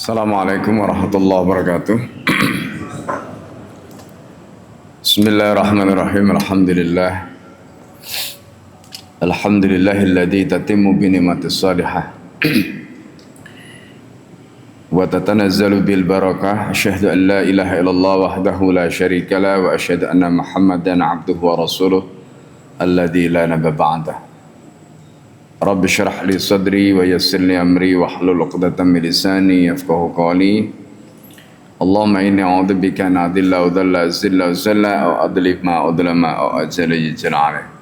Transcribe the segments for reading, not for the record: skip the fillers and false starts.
Assalamualaikum warahmatullahi wabarakatuh. Bismillahirrahmanirrahim. Alhamdulillahilladzi tatimmu bi ni'matis salihah wa tatanazzalu bil barakah. Asyhadu an la ilaha illallah wahdahu la syarika la wa asyhadu anna Muhammadan abduhu wa rasuluh alladzi la nabiyya ba'dah. Rabbi syrah li sadri wa yassir li amri wa hlul 'uqdatam min lisani yafqahu qawli. Allahumma inni a'udzubika an adilla wa dhalla zilla wa zalla aw adlib ma udlama aw ajala yajra.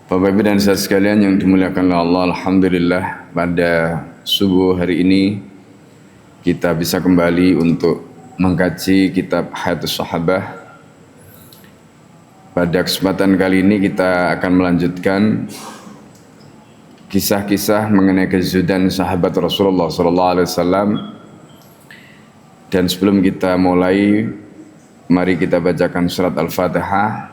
Bapak Ibu dan saudara sekalian yang dimuliakan oleh Allah, alhamdulillah pada subuh hari ini kita bisa kembali untuk mengkaji kitab Hayatus Sahabah. Pada kesempatan kali ini kita akan melanjutkan kisah-kisah mengenai kezuhudan sahabat Rasulullah SAW. Dan sebelum kita mulai, mari kita bacakan surat Al-Fatihah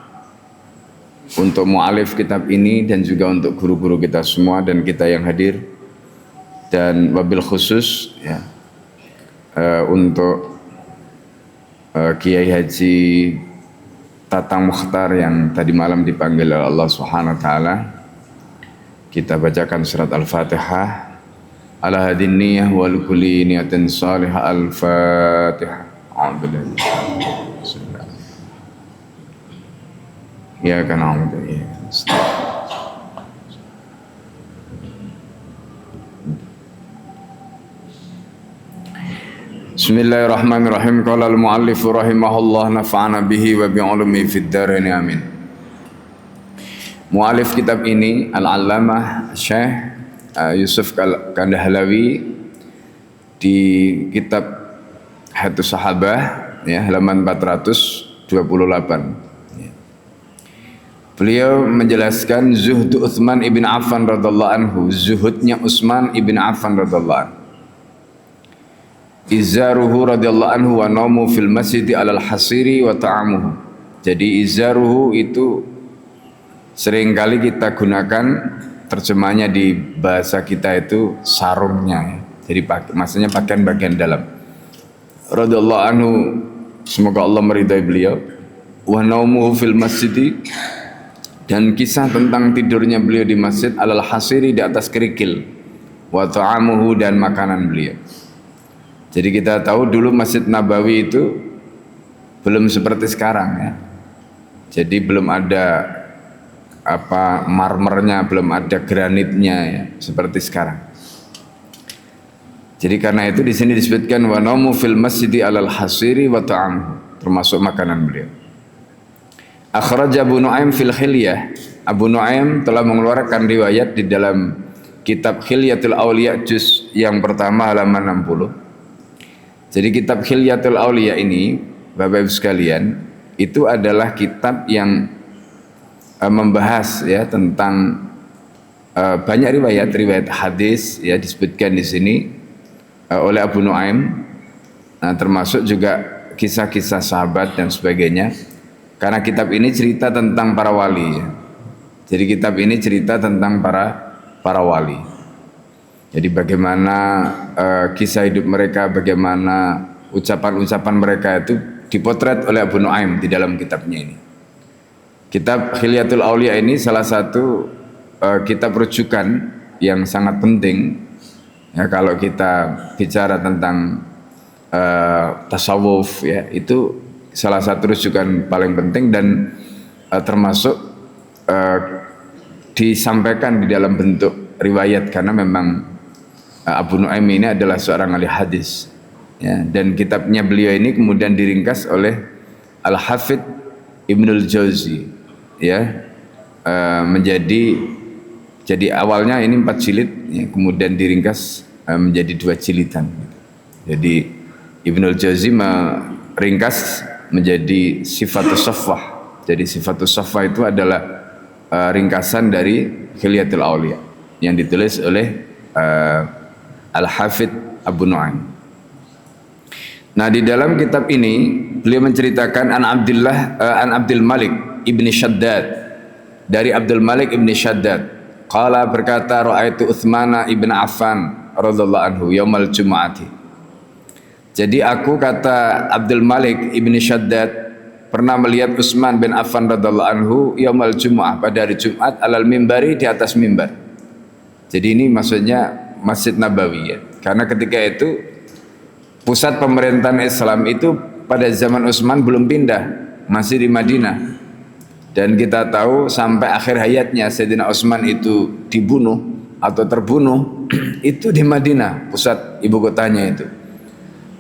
untuk mu'alif kitab ini dan juga untuk guru-guru kita semua dan kita yang hadir, dan wabil khusus ya, untuk Kiai Haji Tatang Mukhtar yang tadi malam dipanggil oleh Allah Subhanahu wa taala. Kita bacakan surat Al-Fatihah. Ala hadin niyah wal kulli niyatin salihah. Al-Fatihah. A'udzubillahi ya kan a'udzu ya. Bismillahirrahmanirrahim. Qala al-muallif rahimahullah nafa'ana bihi wa bi'ulumi fid dharain amin. Muallif kitab ini Al-Allamah Syekh Yusuf Kandahlawi di kitab Hayatus Sahabah ya, halaman 428. Beliau menjelaskan zuhdu Utsman ibn Affan radhiyallahu anhu, zuhudnya Utsman ibn Affan radhiyallahu anhu. Izaruhu radhiyallahu anhu wa naumu fil masjidi alal hasiri wa ta'amuhu. Jadi izaruhu itu seringkali kita gunakan terjemahnya di bahasa kita itu sarungnya. Jadi maksudnya pakaian bagian dalam. Radhiyallahu anhu, semoga Allah meridai beliau. Wa naumuhu fil masjidi, dan kisah tentang tidurnya beliau di masjid alal hasiri, di atas kerikil. Wa ta'amuhu, dan makanan beliau. Jadi kita tahu dulu Masjid Nabawi itu belum seperti sekarang ya. Jadi belum ada marmernya, belum ada granitnya ya, seperti sekarang. Jadi karena itu di sini disebutkan wa naumu fil masjidi alal hasiri wa ta'am, termasuk makanan beliau. Akhraja Abu Nu'aim fil Hilyah. Abu Nu'aim telah mengeluarkan riwayat di dalam kitab Hilyatul Auliya juz yang pertama halaman 60. Jadi kitab Hilyatul Auliya ini, Bapak Ibu sekalian, itu adalah kitab yang membahas ya tentang banyak riwayat hadis ya, disebutkan di sini oleh Abu Nu'aim. Nah, termasuk juga kisah-kisah sahabat dan sebagainya. Karena kitab ini cerita tentang para wali ya. Jadi kitab ini cerita tentang para wali. Jadi bagaimana kisah hidup mereka, bagaimana ucapan-ucapan mereka itu dipotret oleh Abu Nu'aim di dalam kitabnya ini. Kitab Hilyatul Auliya ini salah satu kitab rujukan yang sangat penting ya, kalau kita bicara tentang tasawuf ya, itu salah satu rujukan paling penting dan termasuk disampaikan di dalam bentuk riwayat, karena memang Abu Nu'aim ini adalah seorang ahli hadis ya, dan kitabnya beliau ini kemudian diringkas oleh Al-Hafidh Ibnul Jauzi ya, jadi awalnya ini 4 jilid ya, kemudian diringkas menjadi 2 jilidan. Jadi Ibnul Jauzi meringkas menjadi Sifatus Saffah. Jadi Sifatus Saffah itu adalah ringkasan dari Hilyatul Auliya yang ditulis oleh Al-Hafidh Abu Nu'aim. Nah, di dalam kitab ini beliau menceritakan an Abdul Malik ibni Shaddad, dari Abdul Malik ibni Shaddad. Qala, berkata, ra'aitu Utsman ibn Affan, radhiyallahu anhu yaumal jumu'ati. Jadi aku, kata Abdul Malik ibni Shaddad, pernah melihat Utsman bin Affan radhiyallahu anhu yaumal jumu'ah, pada hari Jumat, alal mimbari, di atas mimbar. Jadi ini maksudnya Masjid Nabawi ya. Karena ketika itu pusat pemerintahan Islam itu pada zaman Utsman belum pindah, masih di Madinah. Dan kita tahu sampai akhir hayatnya Sayyidina Utsman itu dibunuh atau terbunuh itu di Madinah, pusat ibu kotanya itu.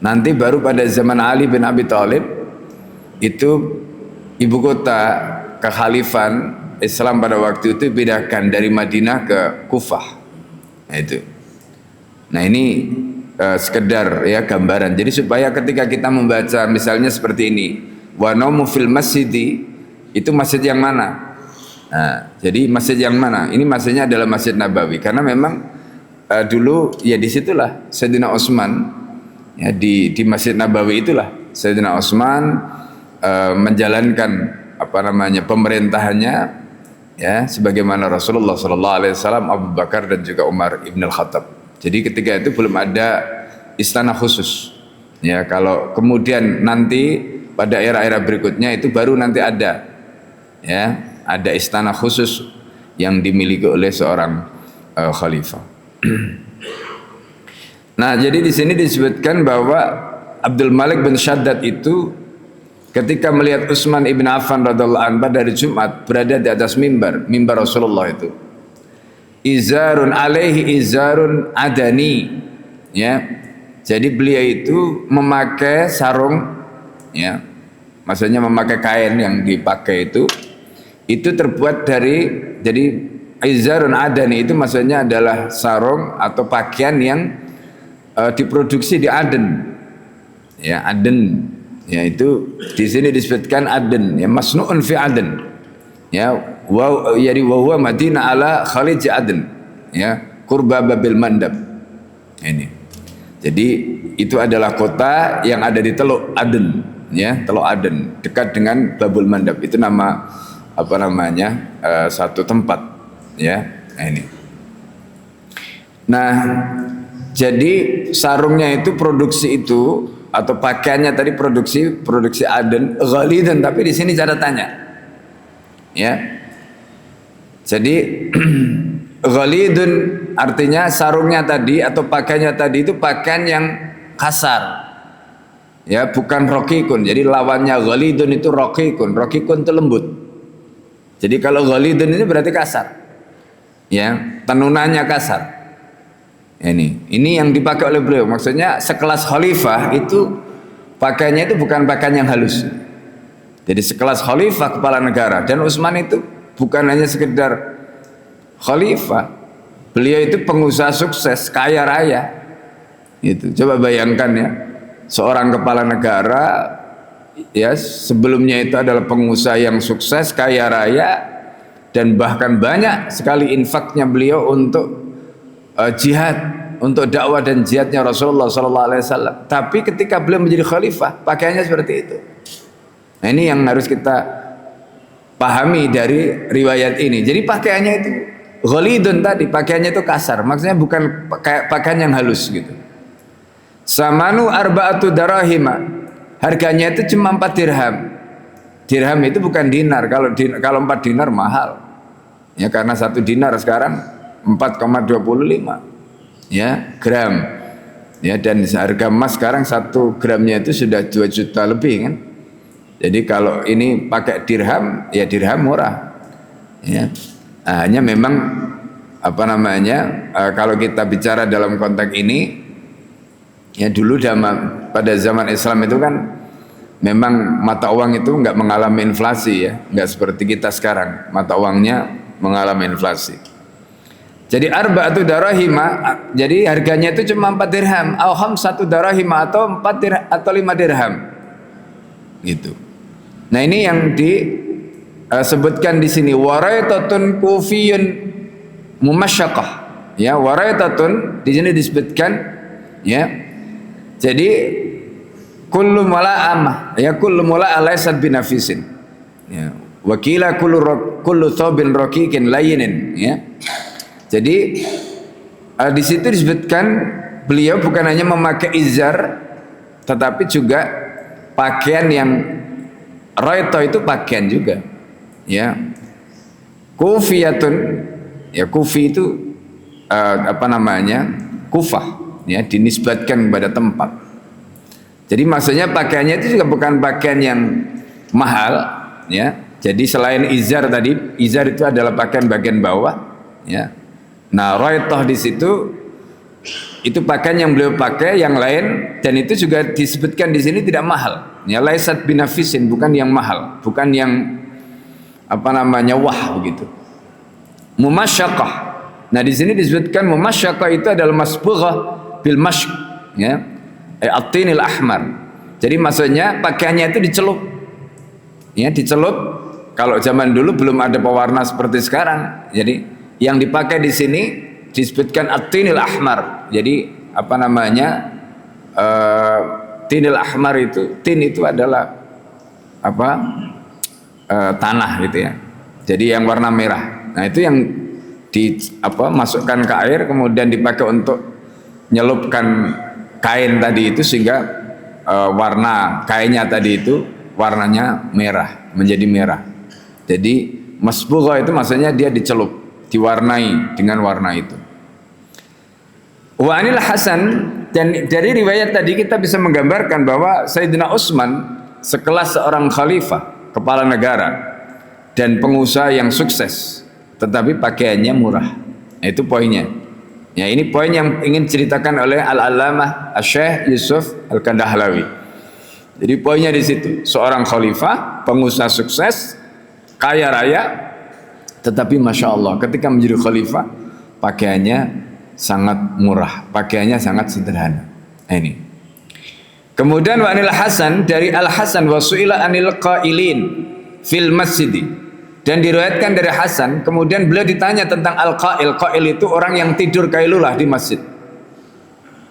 Nanti baru pada zaman Ali bin Abi Thalib itu ibu kota kekhalifan Islam pada waktu itu dipindahkan dari Madinah ke Kufah. Nah itu. Nah ini sekedar ya gambaran. Jadi supaya ketika kita membaca misalnya seperti ini, wa naumu fil masjidi, itu masjid yang mana? Nah, jadi masjid yang mana? Ini masjidnya adalah Masjid Nabawi, karena memang dulu ya disitulah Sayyidina Utsman ya, di Masjid Nabawi itulah Sayyidina Utsman menjalankan apa namanya pemerintahannya ya, sebagaimana Rasulullah SAW, Abu Bakar dan juga Umar ibn al-Khattab. Jadi ketika itu belum ada istana khusus ya. Kalau kemudian nanti pada era-era berikutnya itu baru nanti ada ya, ada istana khusus yang dimiliki oleh seorang khalifah. Nah, jadi di sini disebutkan bahwa Abdul Malik bin Shaddad itu ketika melihat Utsman ibn Affan radhiyallahu anhu pada hari Jumat berada di atas mimbar Rasulullah itu, izarun alaihi izarun adani ya. Jadi beliau itu memakai sarung ya, maksudnya memakai kain yang dipakai itu terbuat dari, jadi izarun adani itu maksudnya adalah sarung atau pakaian yang diproduksi di Aden ya, Aden ya, itu di sini disebutkan Aden ya, masnu'un fi Aden ya, wa yani wa huwa Madinah ala Khalij Aden ya, qurba Babil Mandab. Ini jadi itu adalah kota yang ada di Teluk Aden ya, Teluk Aden dekat dengan Babul Mandab, itu nama apa namanya satu tempat ya. Ini nah, jadi sarungnya itu produksi itu atau pakaiannya tadi produksi Aden ghalidan, tapi di sini catatannya ya. Jadi ghalidun artinya sarungnya tadi atau pakaiannya tadi itu pakaian yang kasar ya, bukan rokikun. Jadi lawannya ghalidun itu rokikun. Rokikun itu lembut. Jadi kalau ghalidun ini berarti kasar ya, tenunannya kasar. Ini yang dipakai oleh beliau. Maksudnya sekelas khalifah itu pakaiannya itu bukan pakaian yang halus. Jadi sekelas khalifah, kepala negara, dan Utsman itu bukan hanya sekedar khalifah, beliau itu pengusaha sukses, kaya raya. Itu coba bayangkan ya, seorang kepala negara ya, sebelumnya itu adalah pengusaha yang sukses, kaya raya, dan bahkan banyak sekali infaknya beliau untuk jihad, untuk dakwah dan jihadnya Rasulullah SAW. Tapi ketika beliau menjadi khalifah, pakaiannya seperti itu. Nah, ini yang harus kita pahami dari riwayat ini. Jadi pakaiannya itu ghalidun tadi, pakaiannya itu kasar, maksudnya bukan pakaian yang halus gitu. Samanu arba'atu darahima, harganya itu cuma 4 dirham. Dirham itu bukan dinar. Kalau 4 dinar mahal ya, karena 1 dinar sekarang 4,25 ya gram ya, dan harga emas sekarang 1 gramnya itu sudah 2 juta lebih kan. Jadi kalau ini pakai dirham ya, dirham murah ya. Nah, hanya memang apa namanya kalau kita bicara dalam konteks ini ya, dulu pada zaman Islam itu kan memang mata uang itu nggak mengalami inflasi ya, nggak seperti kita sekarang mata uangnya mengalami inflasi. Jadi arba'atu darahima, jadi harganya itu cuma 4 dirham, au khamsatu darahima, atau 4 dirham atau 5 dirham gitu. Nah, ini yang disebutkan di sini, waraitatun kufiyun mumasyaqah ya, waraitatun di sini disebutkan ya. Jadi kullu mula'amah ya, kullu mula'a laysat binafisin ya, wa qila kullu thawbin raqiqin layinin ya. Jadi Di situ disebutkan beliau bukan hanya memakai izar, tetapi juga pakaian yang raito itu pakaian juga, ya. Kufiyatun, ya kufi itu apa namanya, kufah, ya, dinisbatkan kepada tempat. Jadi maksudnya pakaiannya itu juga bukan pakaian yang mahal, ya. Jadi selain izar tadi, izar itu adalah pakaian bagian bawah, ya. Nah, raitoh di situ itu pakaian yang beliau pakai yang lain, dan itu juga disebutkan di sini tidak mahal. Ya, laisat binafisin, bukan yang mahal, bukan yang apa namanya wah begitu. Mumasyaqqah. Nah, di sini disebutkan mumasyaqqah itu adalah masbughah bil mashq, ya. At-tinil ahmar. Jadi maksudnya pakaiannya itu dicelup. Ya, dicelup. Kalau zaman dulu belum ada pewarna seperti sekarang. Jadi yang dipakai di sini disebutkan at-tinil ahmar. Jadi apa namanya? Tinil ahmar itu, tin itu adalah apa? Tanah gitu ya. Jadi yang warna merah. Nah, itu yang masukkan ke air kemudian dipakai untuk nyelupkan kain tadi itu sehingga warna kainnya tadi itu warnanya merah, menjadi merah. Jadi masbugha itu maksudnya dia dicelup, diwarnai dengan warna itu. Wa anil Hasan, dan dari riwayat tadi kita bisa menggambarkan bahwa Sayyidina Utsman sekelas seorang khalifah, kepala negara dan pengusaha yang sukses, tetapi pakaiannya murah. Nah, itu poinnya. Ya, ini poin yang ingin diceritakan oleh Al-Allamah Asy-Syaikh Yusuf Al-Kandahlawi. Jadi poinnya di situ, seorang khalifah, pengusaha sukses, kaya raya, tetapi masya Allah ketika menjadi khalifah pakaiannya sangat murah, pakaiannya sangat sederhana. Nah, ini. Kemudian wa anil Hasan, dari Al Hasan wa su'ila anil qailin fil masjid. Dan diriwayatkan dari Hasan, kemudian beliau ditanya tentang al-qail. Qail itu orang yang tidur qailulah di masjid.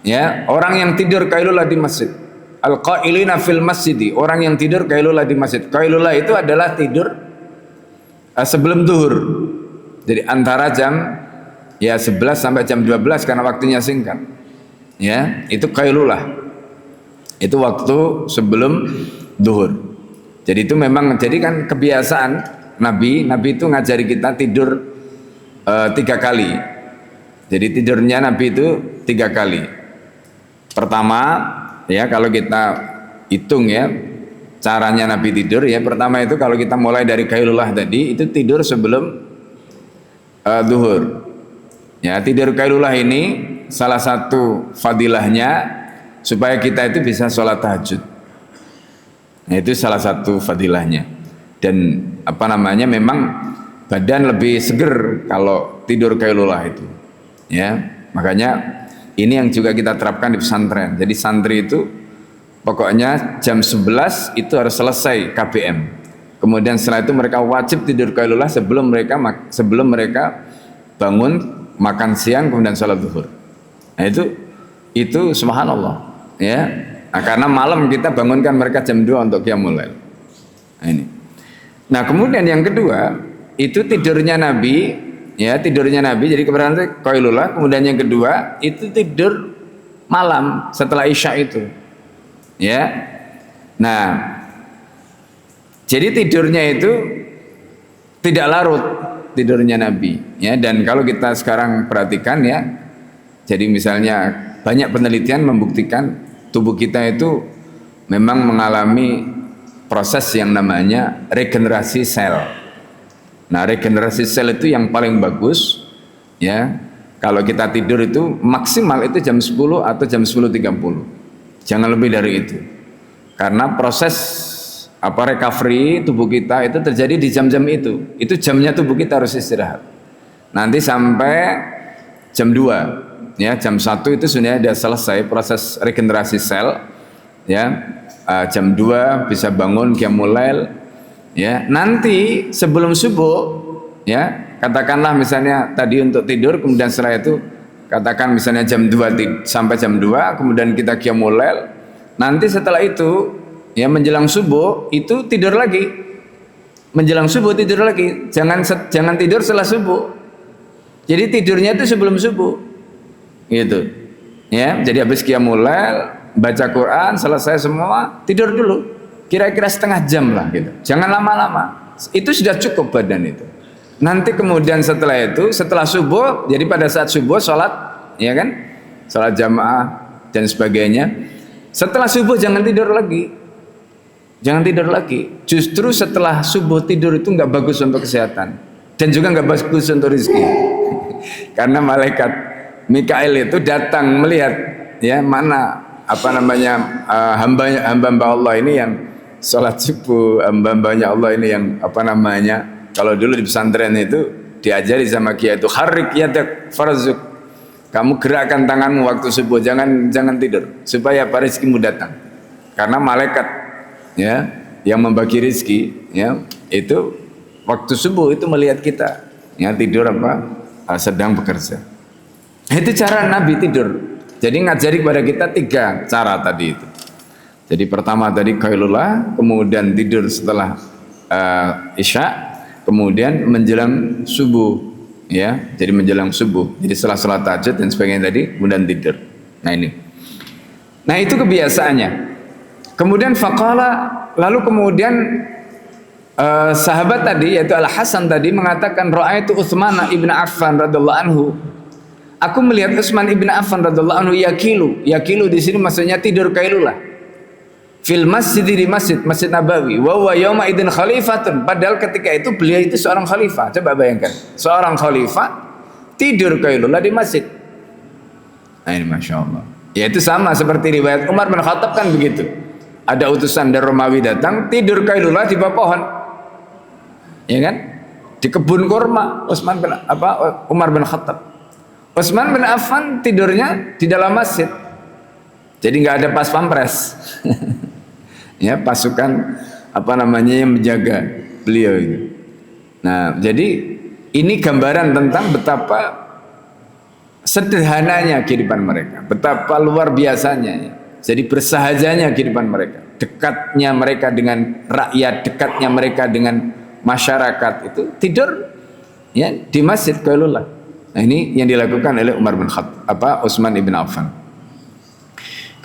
Ya, orang yang tidur qailulah di masjid. Al-qailina fil masjid, orang yang tidur qailulah di masjid. Qailulah itu adalah tidur sebelum zuhur. Jadi antara jam 11 sampai jam 12 karena waktunya singkat. Ya, itu qailulah. Itu waktu sebelum zuhur. Jadi itu memang jadi kan kebiasaan Nabi itu ngajari kita tidur 3 kali. Jadi tidurnya Nabi itu 3 kali. Pertama, ya kalau kita hitung ya caranya Nabi tidur ya, pertama itu kalau kita mulai dari qailullah tadi itu tidur sebelum zuhur. Ya, tidur qailullah ini salah satu fadilahnya supaya kita itu bisa sholat tahajud. Nah, itu salah satu fadilahnya. Dan apa namanya, memang badan lebih seger kalau tidur qailullah itu, ya. Makanya ini yang juga kita terapkan di pesantren. Jadi santri itu pokoknya jam 11 itu harus selesai KBM. Kemudian setelah itu mereka wajib tidur qailullah sebelum mereka bangun makan siang kemudian sholat zuhur. Nah, itu subhanallah, ya. Nah, karena malam kita bangunkan mereka jam 2 untuk qiyamul lail. Nah, ini. Nah, kemudian yang kedua itu tidurnya Nabi, ya, tidurnya Nabi. Jadi kebenaran qailullah. Kemudian yang kedua itu tidur malam setelah Isya itu, ya. Nah, jadi tidurnya itu tidak larut tidurnya Nabi, ya. Dan kalau kita sekarang perhatikan ya, jadi misalnya banyak penelitian membuktikan tubuh kita itu memang mengalami proses yang namanya regenerasi sel. Nah, regenerasi sel itu yang paling bagus, ya. Kalau kita tidur itu maksimal itu jam 10 atau jam 10.30. Jangan lebih dari itu. Karena proses recovery tubuh kita itu terjadi di jam-jam itu. Itu jamnya tubuh kita harus istirahat. Nanti sampai jam 2, ya, jam 1 itu sudah ada selesai proses regenerasi sel, ya. Jam 2 bisa bangun qiyamul lail, ya. Nanti sebelum subuh, ya, katakanlah misalnya tadi untuk tidur, kemudian setelah itu katakan misalnya jam 2 sampai jam 2 kemudian kita qiyamul lail. Nanti setelah itu ya menjelang subuh itu tidur lagi. Menjelang subuh tidur lagi. Jangan tidur setelah subuh. Jadi tidurnya itu sebelum subuh. gitu. Ya, jadi habis qiyamul lail, baca Quran, selesai semua, tidur dulu. Kira-kira setengah jam lah gitu. Jangan lama-lama. Itu sudah cukup badan itu. Nanti kemudian setelah itu, setelah subuh, jadi pada saat subuh sholat, ya kan? Sholat jamaah dan sebagainya. Setelah subuh jangan tidur lagi. Jangan tidur lagi. Justru setelah subuh tidur itu nggak bagus untuk kesehatan dan juga nggak bagus untuk rezeki. Karena malaikat Mikail itu datang melihat ya mana hamba-hamba Allah ini yang sholat subuh, hamba-hambanya Allah ini yang kalau dulu di pesantren itu diajari sama kiai itu harrik yadak farzuk, kamu gerakkan tanganmu waktu subuh, jangan tidur supaya rezekimu datang. Karena malaikat ya yang membagi rezeki ya itu waktu subuh itu melihat kita ya tidur sedang bekerja. Itu cara Nabi tidur. Jadi ngajari kepada kita 3 cara tadi itu. Jadi pertama tadi qailullah, kemudian tidur setelah isya, kemudian menjelang subuh ya. Jadi menjelang subuh. Jadi setelah salat tahajud dan sebagainya tadi kemudian tidur. Nah ini. Nah itu kebiasaannya. Kemudian faqala, lalu kemudian sahabat tadi yaitu Al Hasan tadi mengatakan ra'aitu Utsman ibn Affan radhiyallahu anhu. Aku melihat Utsman ibn Affan radhiyallahu anhu yakilu di sini maksudnya tidur kailulah. Fil masjid, di Masjid Nabawi, wa huwa yauma idzin khalifatun, padahal ketika itu beliau itu seorang khalifah. Coba bayangkan, seorang khalifah tidur kailulah di masjid. Nah ini Masya Allah. Ya itu sama seperti riwayat Umar bin Khattab kan begitu. Ada utusan dari Romawi datang, tidur kailulah di bawah pohon. Ya kan? Di kebun kurma Umar bin Khattab. Utsman bin Affan tidurnya di dalam masjid. Jadi nggak ada pas pampres. Ya, pasukan yang menjaga beliau itu. Nah, jadi ini gambaran tentang betapa sederhananya kehidupan mereka, betapa luar biasanya. Jadi bersahajanya kehidupan mereka, dekatnya mereka dengan rakyat, dekatnya mereka dengan masyarakat itu tidur ya di masjid qailullah. Nah ini yang dilakukan oleh Utsman ibn Affan.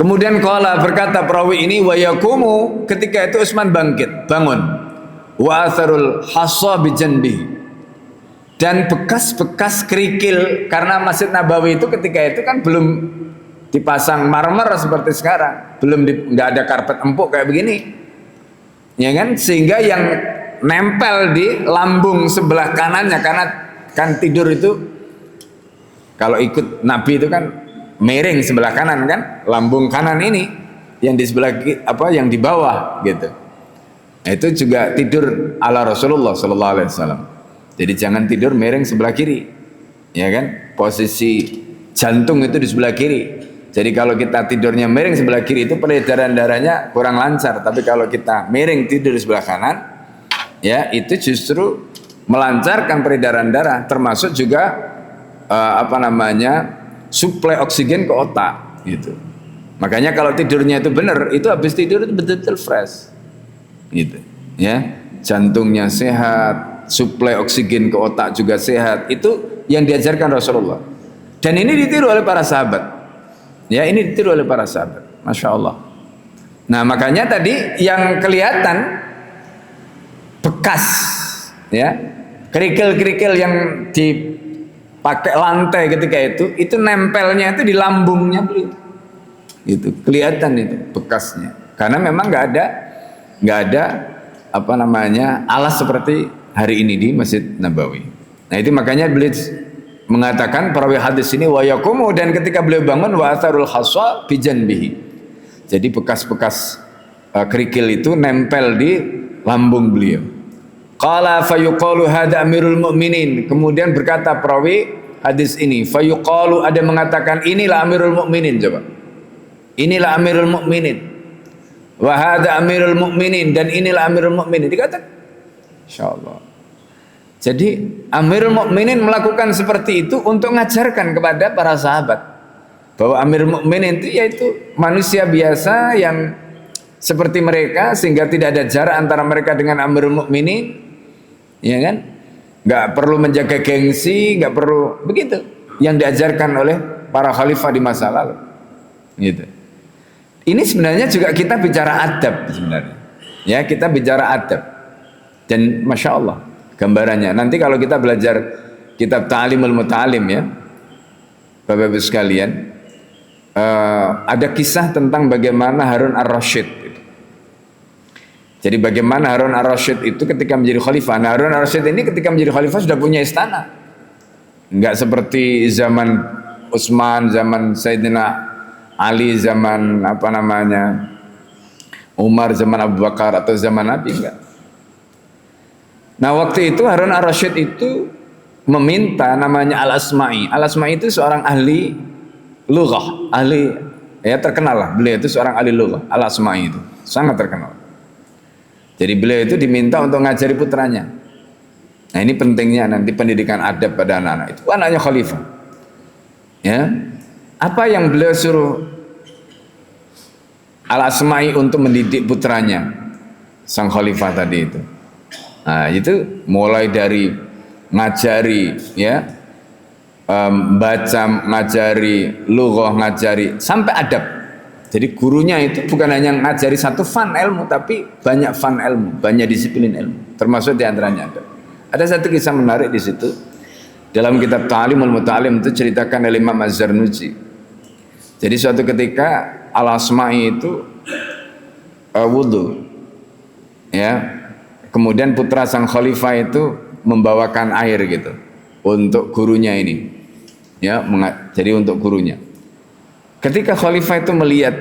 Kemudian berkata perawi ini wa yaqumu, ketika itu Utsman bangun. Wa atharul hassa bi janbihi, dan bekas-bekas kerikil, karena Masjid Nabawi itu ketika itu kan belum dipasang marmer seperti sekarang, nggak ada karpet empuk kayak begini. Ya kan, sehingga yang nempel di lambung sebelah kanannya, karena kan tidur itu kalau ikut Nabi itu kan miring sebelah kanan kan, lambung kanan ini yang di sebelah yang di bawah gitu. Nah, itu juga tidur ala Rasulullah sallallahu alaihi wasallam. Jadi jangan tidur miring sebelah kiri. Ya kan? Posisi jantung itu di sebelah kiri. Jadi kalau kita tidurnya miring sebelah kiri itu peredaran darahnya kurang lancar, tapi kalau kita miring tidur di sebelah kanan ya itu justru melancarkan peredaran darah, termasuk juga suplai oksigen ke otak gitu. Makanya kalau tidurnya itu benar, itu habis tidur itu betul-betul fresh gitu ya, jantungnya sehat, suplai oksigen ke otak juga sehat. Itu yang diajarkan Rasulullah, dan ini ditiru oleh para sahabat ya, ini ditiru oleh para sahabat, Masya Allah. Nah makanya tadi yang kelihatan bekas ya, kerikil-kerikil yang dipakai lantai ketika itu nempelnya itu di lambungnya beliau. Itu kelihatan itu bekasnya. Karena memang nggak ada alas seperti hari ini di Masjid Nabawi. Nah itu makanya beliau mengatakan perawi hadis ini wa yaqumu, dan ketika beliau bangun wa atharul hassa bi janbihi. Jadi bekas-bekas kerikil itu nempel di lambung beliau. Qala fayuqalu hada amirul mu'minin, kemudian berkata perawi hadis ini, fayuqalu, ada mengatakan inilah amirul mu'minin, coba inilah amirul mu'minin, wa hada amirul mu'minin, dan inilah amirul mu'minin, dikatakan insyaallah. Jadi amirul mu'minin melakukan seperti itu untuk mengajarkan kepada para sahabat bahwa amirul mu'minin itu yaitu manusia biasa yang seperti mereka, sehingga tidak ada jarak antara mereka dengan amirul mu'minin. Ya kan, nggak perlu menjaga gengsi, nggak perlu begitu yang diajarkan oleh para khalifah di masa lalu. Gitu. Ini sebenarnya juga kita bicara adab sebenarnya. Ya, kita bicara adab. Dan Masya Allah gambarannya. Nanti kalau kita belajar kitab Ta'limul Muta'alim ya, Bapak-Ibu sekalian, ada kisah tentang bagaimana Harun ar-Rasyid. Jadi bagaimana Harun ar-Rasyid itu ketika menjadi khalifah. Nah, Harun ar-Rasyid ini ketika menjadi khalifah sudah punya istana. Enggak seperti zaman Utsman, zaman Sayyidina Ali, zaman Umar, zaman Abu Bakar atau zaman Nabi, enggak. Nah, waktu itu Harun ar-Rasyid itu meminta namanya Al-Asma'i. Al-Asma'i itu seorang ahli lughah, ahli ya terkenal lah. Beliau itu seorang ahli lughah. Al-Asma'i itu sangat terkenal. Jadi beliau itu diminta untuk ngajari putranya. Nah, ini pentingnya nanti pendidikan adab pada anak-anak. Itu anaknya khalifah. Ya. Apa yang beliau suruh Al-Asma'i untuk mendidik putranya, sang khalifah tadi itu. Nah, itu mulai dari ngajari ya, baca, ngajari lughah, ngajari sampai adab. Jadi gurunya itu bukan hanya ngajari satu fan ilmu, tapi banyak fan ilmu, banyak disiplin ilmu, termasuk diantaranya adab. Ada satu kisah menarik di situ dalam kitab Ta'limul Muta'alim, itu ceritakan oleh Imam Az-Zarnuji. Jadi suatu ketika Al-Asma'i itu wudu ya. Kemudian putra sang khalifah itu membawakan air gitu untuk gurunya ini, ya, jadi untuk gurunya. Ketika khalifah itu melihat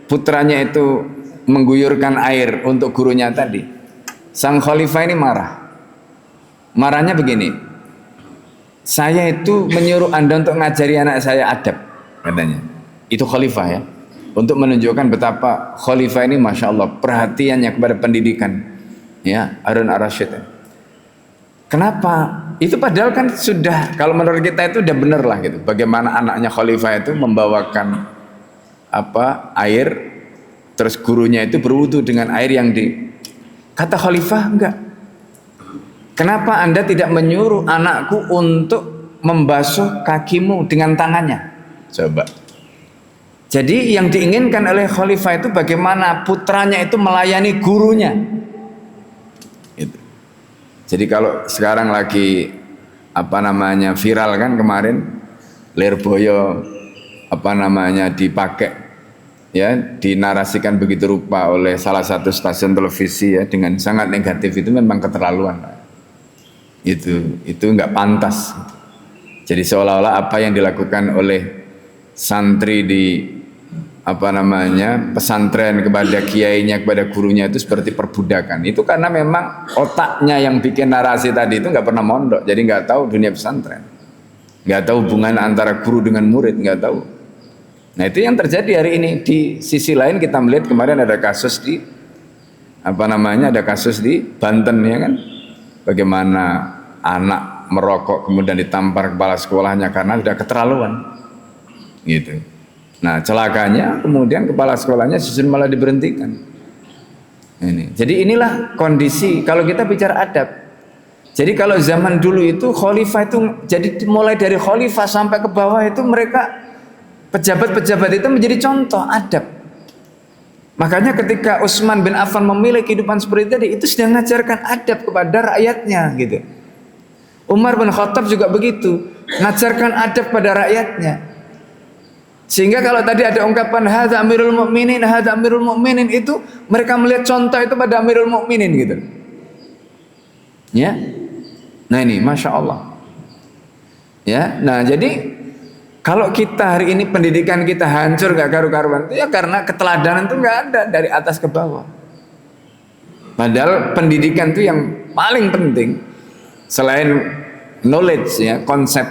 putranya itu mengguyurkan air untuk gurunya tadi, sang khalifah ini marah. Marahnya begini, saya itu menyuruh Anda untuk ngajari anak saya adab, katanya. Itu khalifah ya, untuk menunjukkan betapa khalifah ini Masya Allah perhatiannya kepada pendidikan. Ya, Harun ar-Rasyid. Kenapa? Itu padahal kan sudah, kalau menurut kita itu udah bener lah gitu. Bagaimana anaknya khalifah itu membawakan air, terus gurunya itu berwudu dengan air yang kata khalifah enggak. Kenapa Anda tidak menyuruh anakku untuk membasuh kakimu dengan tangannya? Coba. Jadi yang diinginkan oleh khalifah itu bagaimana putranya itu melayani gurunya. Jadi kalau sekarang lagi viral kan kemarin Lirboyo dipakai ya, dinarasikan begitu rupa oleh salah satu stasiun televisi ya, dengan sangat negatif. Itu memang keterlaluan. Itu nggak pantas. Jadi seolah-olah apa yang dilakukan oleh santri di pesantren kepada kiainya, kepada gurunya itu seperti perbudakan. Itu karena memang otaknya yang bikin narasi tadi itu nggak pernah mondok, jadi nggak tahu dunia pesantren, nggak tahu hubungan antara guru dengan murid, nggak tahu. Nah, itu yang terjadi hari ini. Di sisi lain kita melihat kemarin ada kasus di Banten ya kan, bagaimana anak merokok kemudian ditampar kepala sekolahnya karena sudah keterlaluan gitu. Nah, celakanya kemudian kepala sekolahnya justru malah diberhentikan. Jadi inilah kondisi kalau kita bicara adab. Jadi kalau zaman dulu itu khalifah itu, jadi mulai dari khalifah sampai ke bawah itu mereka pejabat-pejabat itu menjadi contoh adab. Makanya ketika Utsman bin Affan memilih kehidupan seperti tadi, itu sedang mengajarkan adab kepada rakyatnya gitu. Umar bin Khattab juga begitu, mengajarkan adab pada rakyatnya. Sehingga kalau tadi ada ungkapan hadza amirul mukminin, itu mereka melihat contoh itu pada amirul mukminin gitu. Ya. Nah, ini Masya Allah. Ya. Nah, jadi kalau kita hari ini pendidikan kita hancur gak karu-karuan, itu ya karena keteladanan itu gak ada dari atas ke bawah. Padahal pendidikan itu yang paling penting selain knowledge ya, konsep,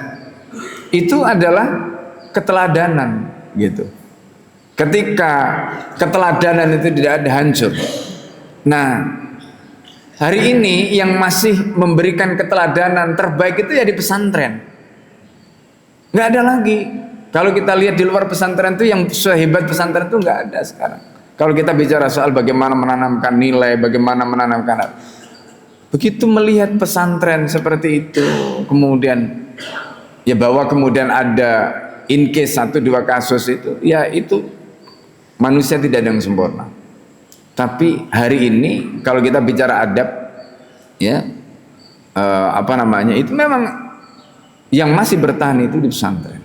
itu adalah keteladanan gitu. Ketika keteladanan itu tidak ada, hancur. Nah, hari ini yang masih memberikan keteladanan terbaik itu ya di pesantren. Nggak ada lagi. Kalau kita lihat di luar pesantren itu yang sehebat pesantren itu nggak ada sekarang. Kalau kita bicara soal bagaimana menanamkan nilai, bagaimana menanamkan, begitu melihat pesantren seperti itu, kemudian ya bahwa kemudian ada in case 1-2 kasus itu, ya itu manusia tidak ada yang sempurna. Tapi hari ini kalau kita bicara adab, ya itu memang yang masih bertahan itu di pesantren.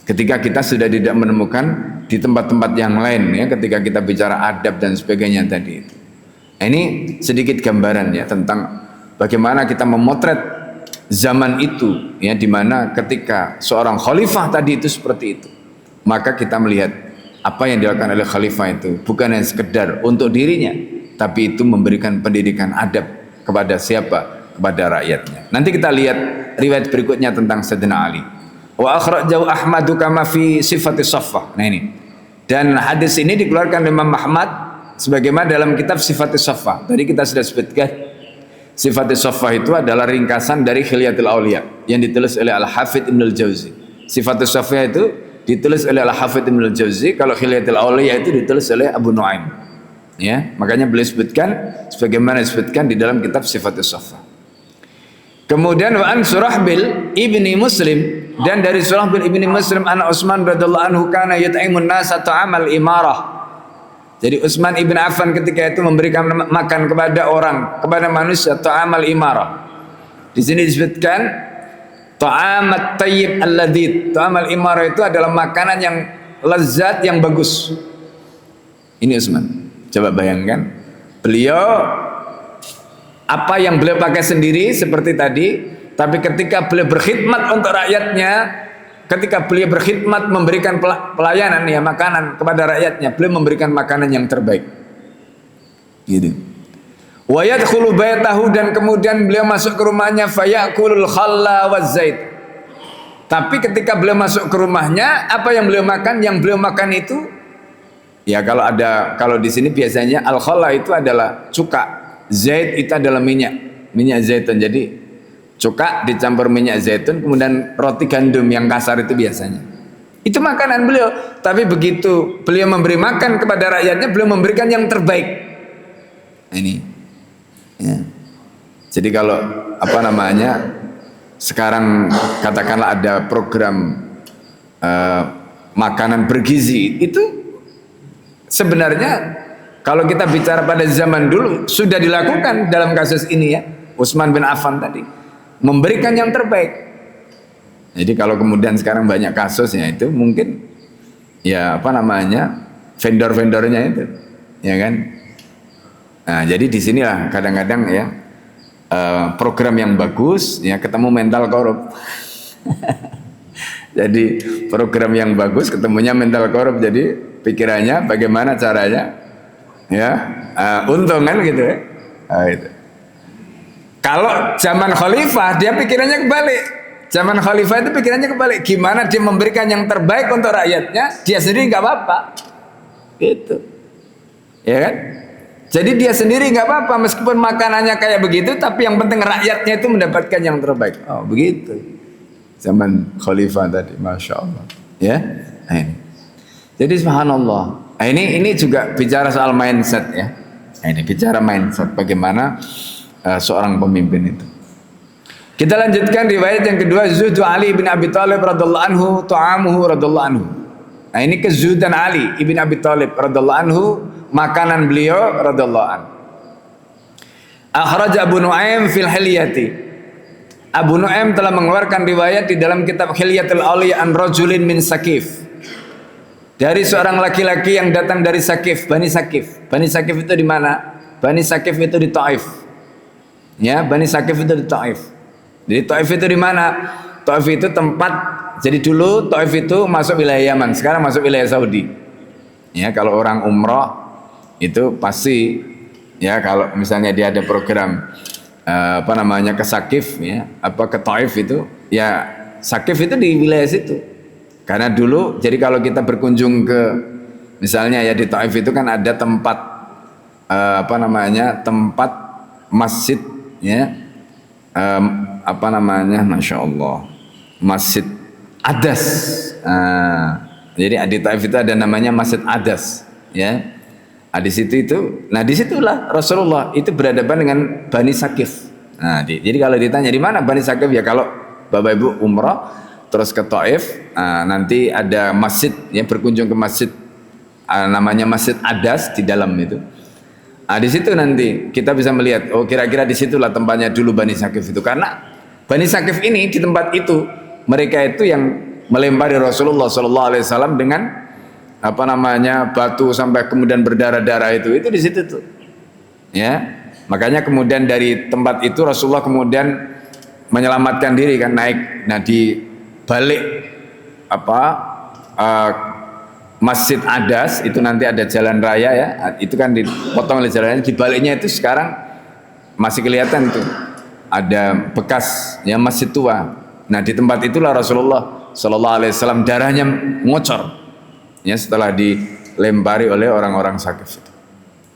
Ketika kita sudah tidak menemukan di tempat-tempat yang lain, ya, ketika kita bicara adab dan sebagainya tadi itu. Ini sedikit gambaran ya tentang bagaimana kita memotret zaman itu, ya, dimana ketika seorang khalifah tadi itu seperti itu, maka kita melihat apa yang dilakukan oleh khalifah itu bukan hanya sekedar untuk dirinya, tapi itu memberikan pendidikan adab kepada siapa? Kepada rakyatnya. Nanti kita lihat riwayat berikutnya tentang Sayyidina Ali. Wa akhrajahu Ahmadu kama fi sifatis saffah. Nah ini. Dan hadis ini dikeluarkan oleh Imam Ahmad sebagaimana dalam kitab Sifatis Saffah. Tadi kita sudah sebutkan Sifatis Saffah itu adalah ringkasan dari Khilyatul Auliya yang ditulis oleh Al-Hafidz Ibnul Jauzi. Sifatis Saffah itu ditulis oleh Al-Hafidz Ibnul Jauzi, kalau Khilyatul Auliya itu ditulis oleh Abu Nuaim. Ya, makanya beliau sebutkan sebagaimana disebutkan di dalam kitab Sifatis Saffah. Kemudian wa an Surahbil ibni Muslim, dan dari Surahbil ibni Muslim anak Utsman radhiyallahu anhu kana yut'imun nasa ta'amal imarah. Jadi Utsman ibn Affan ketika itu memberikan makan kepada orang, kepada manusia, ta'amal imarah. Di sini disebutkan ta'amat tayyib alladhid. Ta'amal imarah itu adalah makanan yang lezat, yang bagus. Ini Utsman. Coba bayangkan, beliau apa yang beliau pakai sendiri seperti tadi, tapi ketika beliau berkhidmat untuk rakyatnya, ketika beliau berkhidmat memberikan pelayanan, ya, makanan kepada rakyatnya, beliau memberikan makanan yang terbaik. Gitu. Wa yadkhulu baitahu, dan kemudian beliau masuk ke rumahnya, fayakulul khalla wazait. Tapi ketika beliau masuk ke rumahnya, apa yang beliau makan? Yang beliau makan itu, ya, kalau di sini biasanya al khalla itu adalah cuka. Zait itu adalah minyak zaitun. Jadi cuka dicampur minyak zaitun, kemudian roti gandum yang kasar itu biasanya. Itu makanan beliau. Tapi begitu beliau memberi makan kepada rakyatnya, beliau memberikan yang terbaik. Ini. Ya. Jadi kalau sekarang katakanlah ada program makanan bergizi, itu sebenarnya kalau kita bicara pada zaman dulu sudah dilakukan dalam kasus ini, ya, Utsman bin Affan tadi memberikan yang terbaik. Jadi kalau kemudian sekarang banyak kasusnya itu mungkin, ya, vendor-vendornya itu, ya kan. Nah, jadi disinilah kadang-kadang, ya, program yang bagus, ya, ketemu mental korup. Jadi program yang bagus ketemunya mental korup. Jadi pikirannya bagaimana caranya, ya, untung kan gitu, ya. Gitu. Kalau zaman khalifah dia pikirannya kebalik. Zaman khalifah itu pikirannya kebalik. Gimana dia memberikan yang terbaik untuk rakyatnya, dia sendiri nggak apa-apa. Gitu. Ya kan? Jadi dia sendiri nggak apa-apa meskipun makanannya kayak begitu, tapi yang penting rakyatnya itu mendapatkan yang terbaik. Oh, begitu. Zaman khalifah tadi, Masya Allah. Ya. Nah, ini. Jadi subhanallah. Nah, ini juga bicara soal mindset, ya. Nah, ini bicara mindset bagaimana seorang pemimpin itu. Kita lanjutkan riwayat yang kedua, zuhdu Ali bin Abi Thalib radhiyallahu anhu ta'amuhu radhiyallahu anhu. Nah, ini kezuhudan Ali ibn Abi Thalib radhiyallahu anhu, makanan beliau radhiyallahu anhu. Akhraj Abu Nuaim fil Hilyati. Abu Nuaim telah mengeluarkan riwayat di dalam kitab Hilyatul Auliya an rajulin min Sakif. Dari seorang laki-laki yang datang dari Sakif, Bani Sakif. Bani Sakif itu di mana? Bani Sakif itu di Taif. Ya, Bani Sakif itu di Taif. Jadi Taif itu di mana? Taif itu tempat. Jadi dulu Taif itu masuk wilayah Yaman, sekarang masuk wilayah Saudi. Ya, kalau orang umroh itu pasti, ya, kalau misalnya dia ada program ke Sakif, ya, ke Taif itu, ya, Sakif itu di wilayah situ. Karena dulu, jadi kalau kita berkunjung ke, misalnya, ya, di Taif itu kan ada tempat tempat masjid, ya, Masya Allah, Masjid Adas. Jadi di Taif itu ada namanya Masjid Adas, ya. Di situ itu, nah disitulah Rasulullah itu berhadapan dengan Bani Sakif. Nah, jadi kalau ditanya di mana Bani Sakif, ya, kalau Bapak Ibu umrah terus ke Taif, nanti ada masjid, ya berkunjung ke masjid, namanya Masjid Adas di dalam itu. Di situ nanti kita bisa melihat, oh kira-kira di situlah tempatnya dulu Bani Sakif itu, karena Bani Sakif ini di tempat itu mereka itu yang melempari Rasulullah SAW dengan apa namanya batu sampai kemudian berdarah-darah itu di situ tuh, ya. Makanya kemudian dari tempat itu Rasulullah kemudian menyelamatkan diri kan, naik. Nah di balik Masjid Adas itu nanti ada jalan raya ya, itu kan dipotong oleh jalannya. Di baliknya itu sekarang masih kelihatan tuh ada bekas ya masjid tua. Nah di tempat itulah Rasulullah SAW darahnya ngocor ya setelah dilempari oleh orang-orang Sakif itu,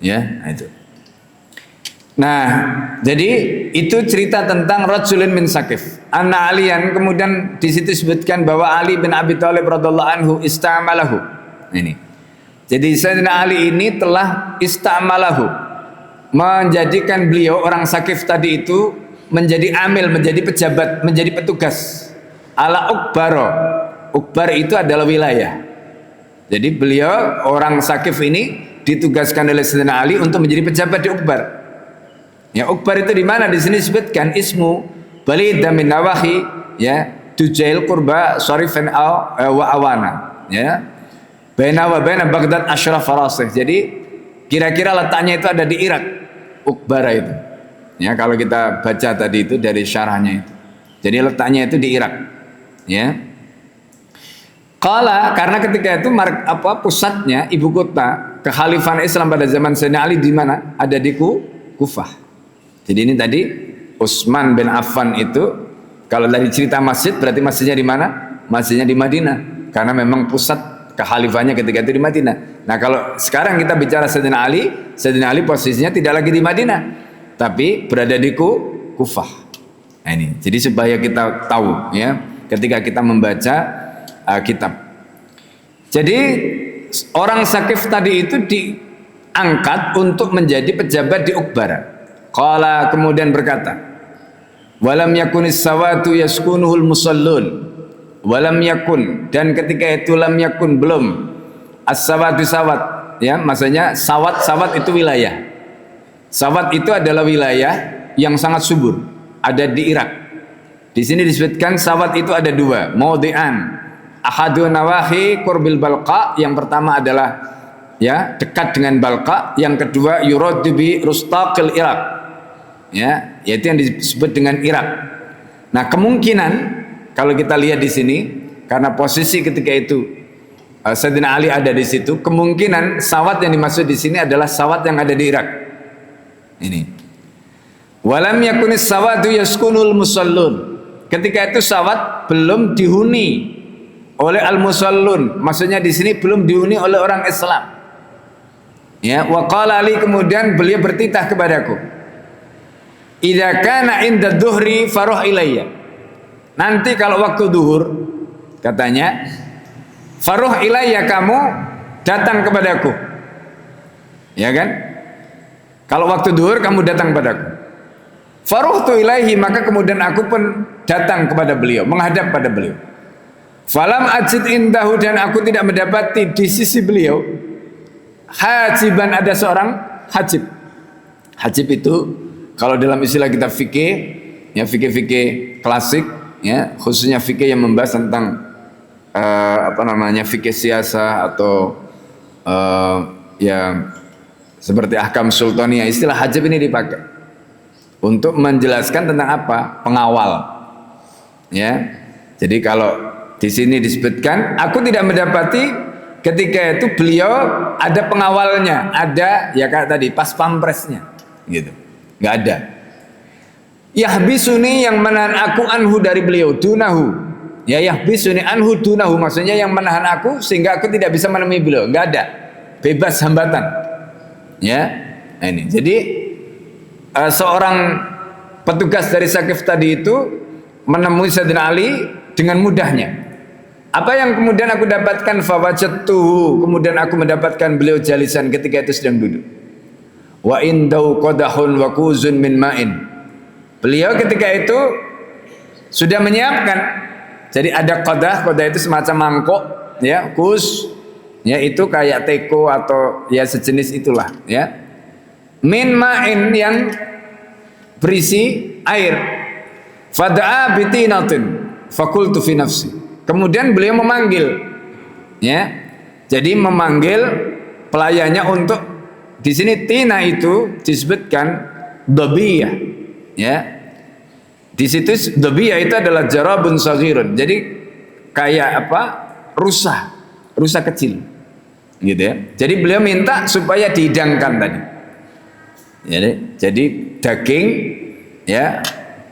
ya. Nah, itu. Nah, jadi itu cerita tentang rajulin min Sakif. Anna Aliyan, kemudian di situ disebutkan bahwa Ali bin Abi Thalib radhiyallahu anhu istamalahu. Ini. Jadi Sayyidina Ali ini telah istamalahu, menjadikan beliau orang Sakif tadi itu menjadi amil, menjadi pejabat, menjadi petugas. Ala Uqbaro. Uqbar itu adalah wilayah. Jadi beliau orang Sakif ini ditugaskan oleh Sayyidina Ali untuk menjadi pejabat di Uqbar. Ya, Uqbar itu di mana? Di sini disebutkan ismu Balid min Nawahi, ya, Dujail qurba Sharifan wa Awana, ya. Baina wa baina Baghdad Ashraf Farasih. Jadi kira-kira letaknya itu ada di Irak, Uqbar itu. Ya, kalau kita baca tadi itu dari syarahnya itu. Jadi letaknya itu di Irak, ya. Karena ketika itu pusatnya, ibu kota kekhalifahan Islam pada zaman Sayyidina Ali di mana? Ada di Kufah. Jadi ini tadi Utsman bin Affan itu kalau dari cerita masjid berarti masjidnya di mana? Masjidnya di Madinah. Karena memang pusat kekhalifahannya ketika itu di Madinah. Nah, kalau sekarang kita bicara Sayyidina Ali posisinya tidak lagi di Madinah, tapi berada di Kufah. Nah, ini. Jadi supaya kita tahu ya ketika kita membaca kitab. Jadi orang Sakif tadi itu diangkat untuk menjadi pejabat di Uqbara. Qala kemudian berkata, walam yakunis sawatu yaskunuhul musallun. Walam yakun, dan ketika itu lam yakun belum as-sawatu sawat, ya, maksudnya sawat itu wilayah. Sawat itu adalah wilayah yang sangat subur, ada di Irak. Di sini disebutkan sawat itu ada dua, maudi'an. Ahadu nawahi qurbil Balqa, yang pertama adalah ya dekat dengan Balqa, yang kedua yuradu bi rustaqil Irak, ya, yaitu yang disebut dengan Irak. Nah, kemungkinan kalau kita lihat di sini, karena posisi ketika itu Sayyidina Ali ada di situ, kemungkinan sawat yang dimaksud di sini adalah sawat yang ada di Irak. Ini. Walam yakunis sawatu yaskunul musallun. Ketika itu sawat belum dihuni oleh al-musallun, maksudnya di sini belum dihuni oleh orang Islam. Ya, wa qala Ali, kemudian beliau bertitah kepadaku, idza kana inda dhuhri faruh ilayya. Nanti kalau waktu duhur, katanya, faruh ilayya, kamu datang kepadaku. Ya kan? Kalau waktu duhur kamu datang kepadaku. Faruhtu ilaihi, maka kemudian aku pun datang kepada beliau, menghadap pada beliau. Falam ajid indahu, dan aku tidak mendapati di sisi beliau hajiban, ada seorang hajib. Hajib itu kalau dalam istilah kita fikih, ya fikih klasik, ya khususnya fikih yang membahas tentang fikih siasa atau ya seperti ahkam sultaniyah, istilah hajib ini dipakai untuk menjelaskan tentang apa? Pengawal. Ya. Jadi kalau di sini disebutkan, aku tidak mendapati ketika itu beliau ada pengawalnya, ada ya kayak tadi pas pampresnya, gitu. Nggak ada. Yahbisuni, yang menahan aku, anhu dari beliau, dunahu. Ya, yahbisuni anhu dunahu, maksudnya yang menahan aku sehingga aku tidak bisa menemui beliau. Nggak ada, bebas hambatan. Ya, nah ini. Jadi seorang petugas dari Sakif tadi itu menemui Sayyidina Ali dengan mudahnya. Apa yang kemudian aku dapatkan? Fawajadtuhu, kemudian aku mendapatkan beliau jalisan ketika itu sedang duduk. Wa indau qadahun wa kuzun min ma'in. Beliau ketika itu sudah menyiapkan Jadi ada qadah itu semacam mangkok, ya, kus, ya itu kayak teko atau ya sejenis itulah, ya. Min ma'in yang berisi air. Fada'a bitinatin fakultu fi nafsi. Kemudian beliau memanggil, ya. Jadi memanggil pelayannya untuk, di sini tina itu disebutkan dobiyah, ya. Di situ dobiyah itu adalah jarabun saghirun. Jadi kayak apa? Rusa kecil, gitu ya. Jadi beliau minta supaya dihidangkan tadi. Jadi daging, ya,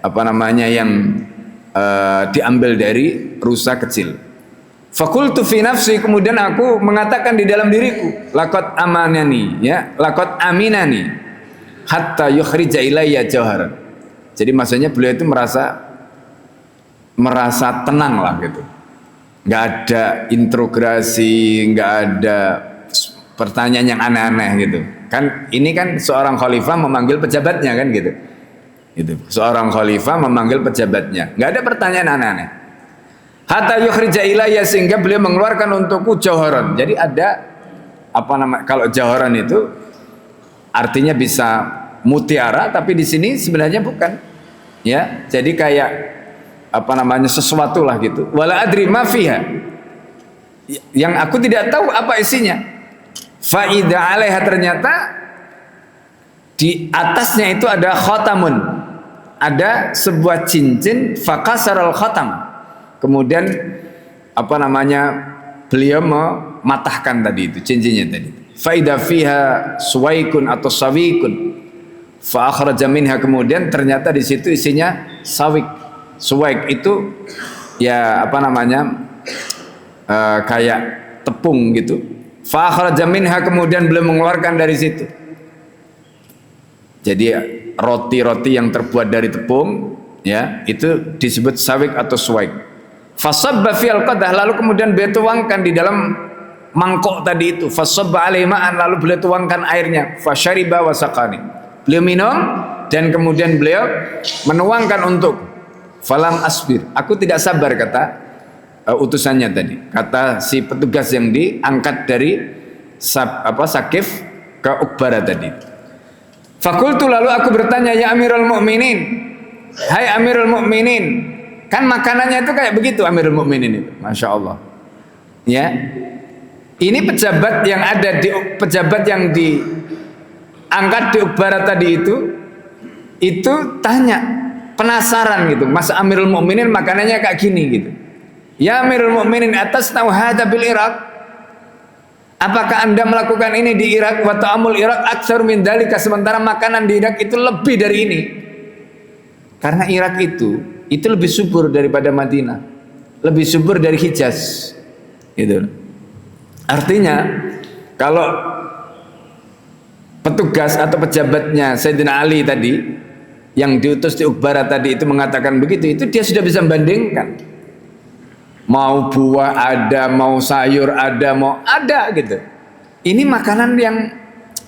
apa namanya yang diambil dari rusa kecil. Fakultu fi nafsi, kemudian aku mengatakan di dalam diriku, laqad amanani, ya, laqad aminani hatta yukhrija ilayya jawharan. Jadi maksudnya beliau itu merasa tenang lah gitu. Nggak ada interogasi, nggak ada pertanyaan yang aneh-aneh gitu. Kan ini kan seorang khalifah memanggil pejabatnya kan gitu. Gitu. Seorang khalifah memanggil pejabatnya, nggak ada pertanyaan aneh-aneh. Hatta yukhrija ilayya, sehingga beliau mengeluarkan untukku jawharan. Jadi ada apa nama, kalau jawharan itu artinya bisa mutiara, tapi di sini sebenarnya bukan, ya. Jadi kayak apa namanya, sesuatu lah gitu. Wala adri ma fiha, yang aku tidak tahu apa isinya. Faida alaiha, ternyata di atasnya itu ada khatamun, ada sebuah cincin. Fakasaral khatam, kemudian apa namanya, beliau mematahkan tadi itu cincinnya tadi. Faida fiha suwaikun atau sawikun, fa akhraja minha, kemudian ternyata di situ isinya sawik. Suwaik itu ya apa namanya, kayak tepung gitu. Fa akhraja minha, kemudian beliau mengeluarkan dari situ. Jadi roti-roti yang terbuat dari tepung, ya, itu disebut sawik atau suwaik. Fasabba fil qadah, lalu kemudian beliau tuangkan di dalam mangkok tadi itu. Fasabba alaihi ma'an, lalu beliau tuangkan airnya. Fasyariba wasaqani, beliau minum dan kemudian beliau menuangkan untuk. Falam asbir, aku tidak sabar, kata utusannya tadi, kata si petugas yang diangkat dari Sakif ke Ukbara tadi. Fakultu, lalu aku bertanya, ya Amirul Mukminin, hai Amirul Mukminin, kan makanannya itu kayak begitu Amirul Mukminin itu, masya Allah, ya. Ini pejabat yang ada di, pejabat yang diangkat di Ukbara tadi itu tanya, penasaran gitu, Mas Amirul Mukminin makanannya kayak gini gitu. Ya Amirul Mukminin, atas tahu hada bil Irak, apakah anda melakukan ini di Irak? Wa ta'amul Irak aktsar min dalika, sementara makanan di Irak itu lebih dari ini. Karena Irak itu lebih subur daripada Madinah, lebih subur dari Hijaz, gitu. Artinya kalau petugas atau pejabatnya Sayyidina Ali tadi yang diutus di Ukbara tadi itu mengatakan begitu, itu dia sudah bisa membandingkan, mau buah ada, mau sayur ada, mau ada gitu. Ini makanan yang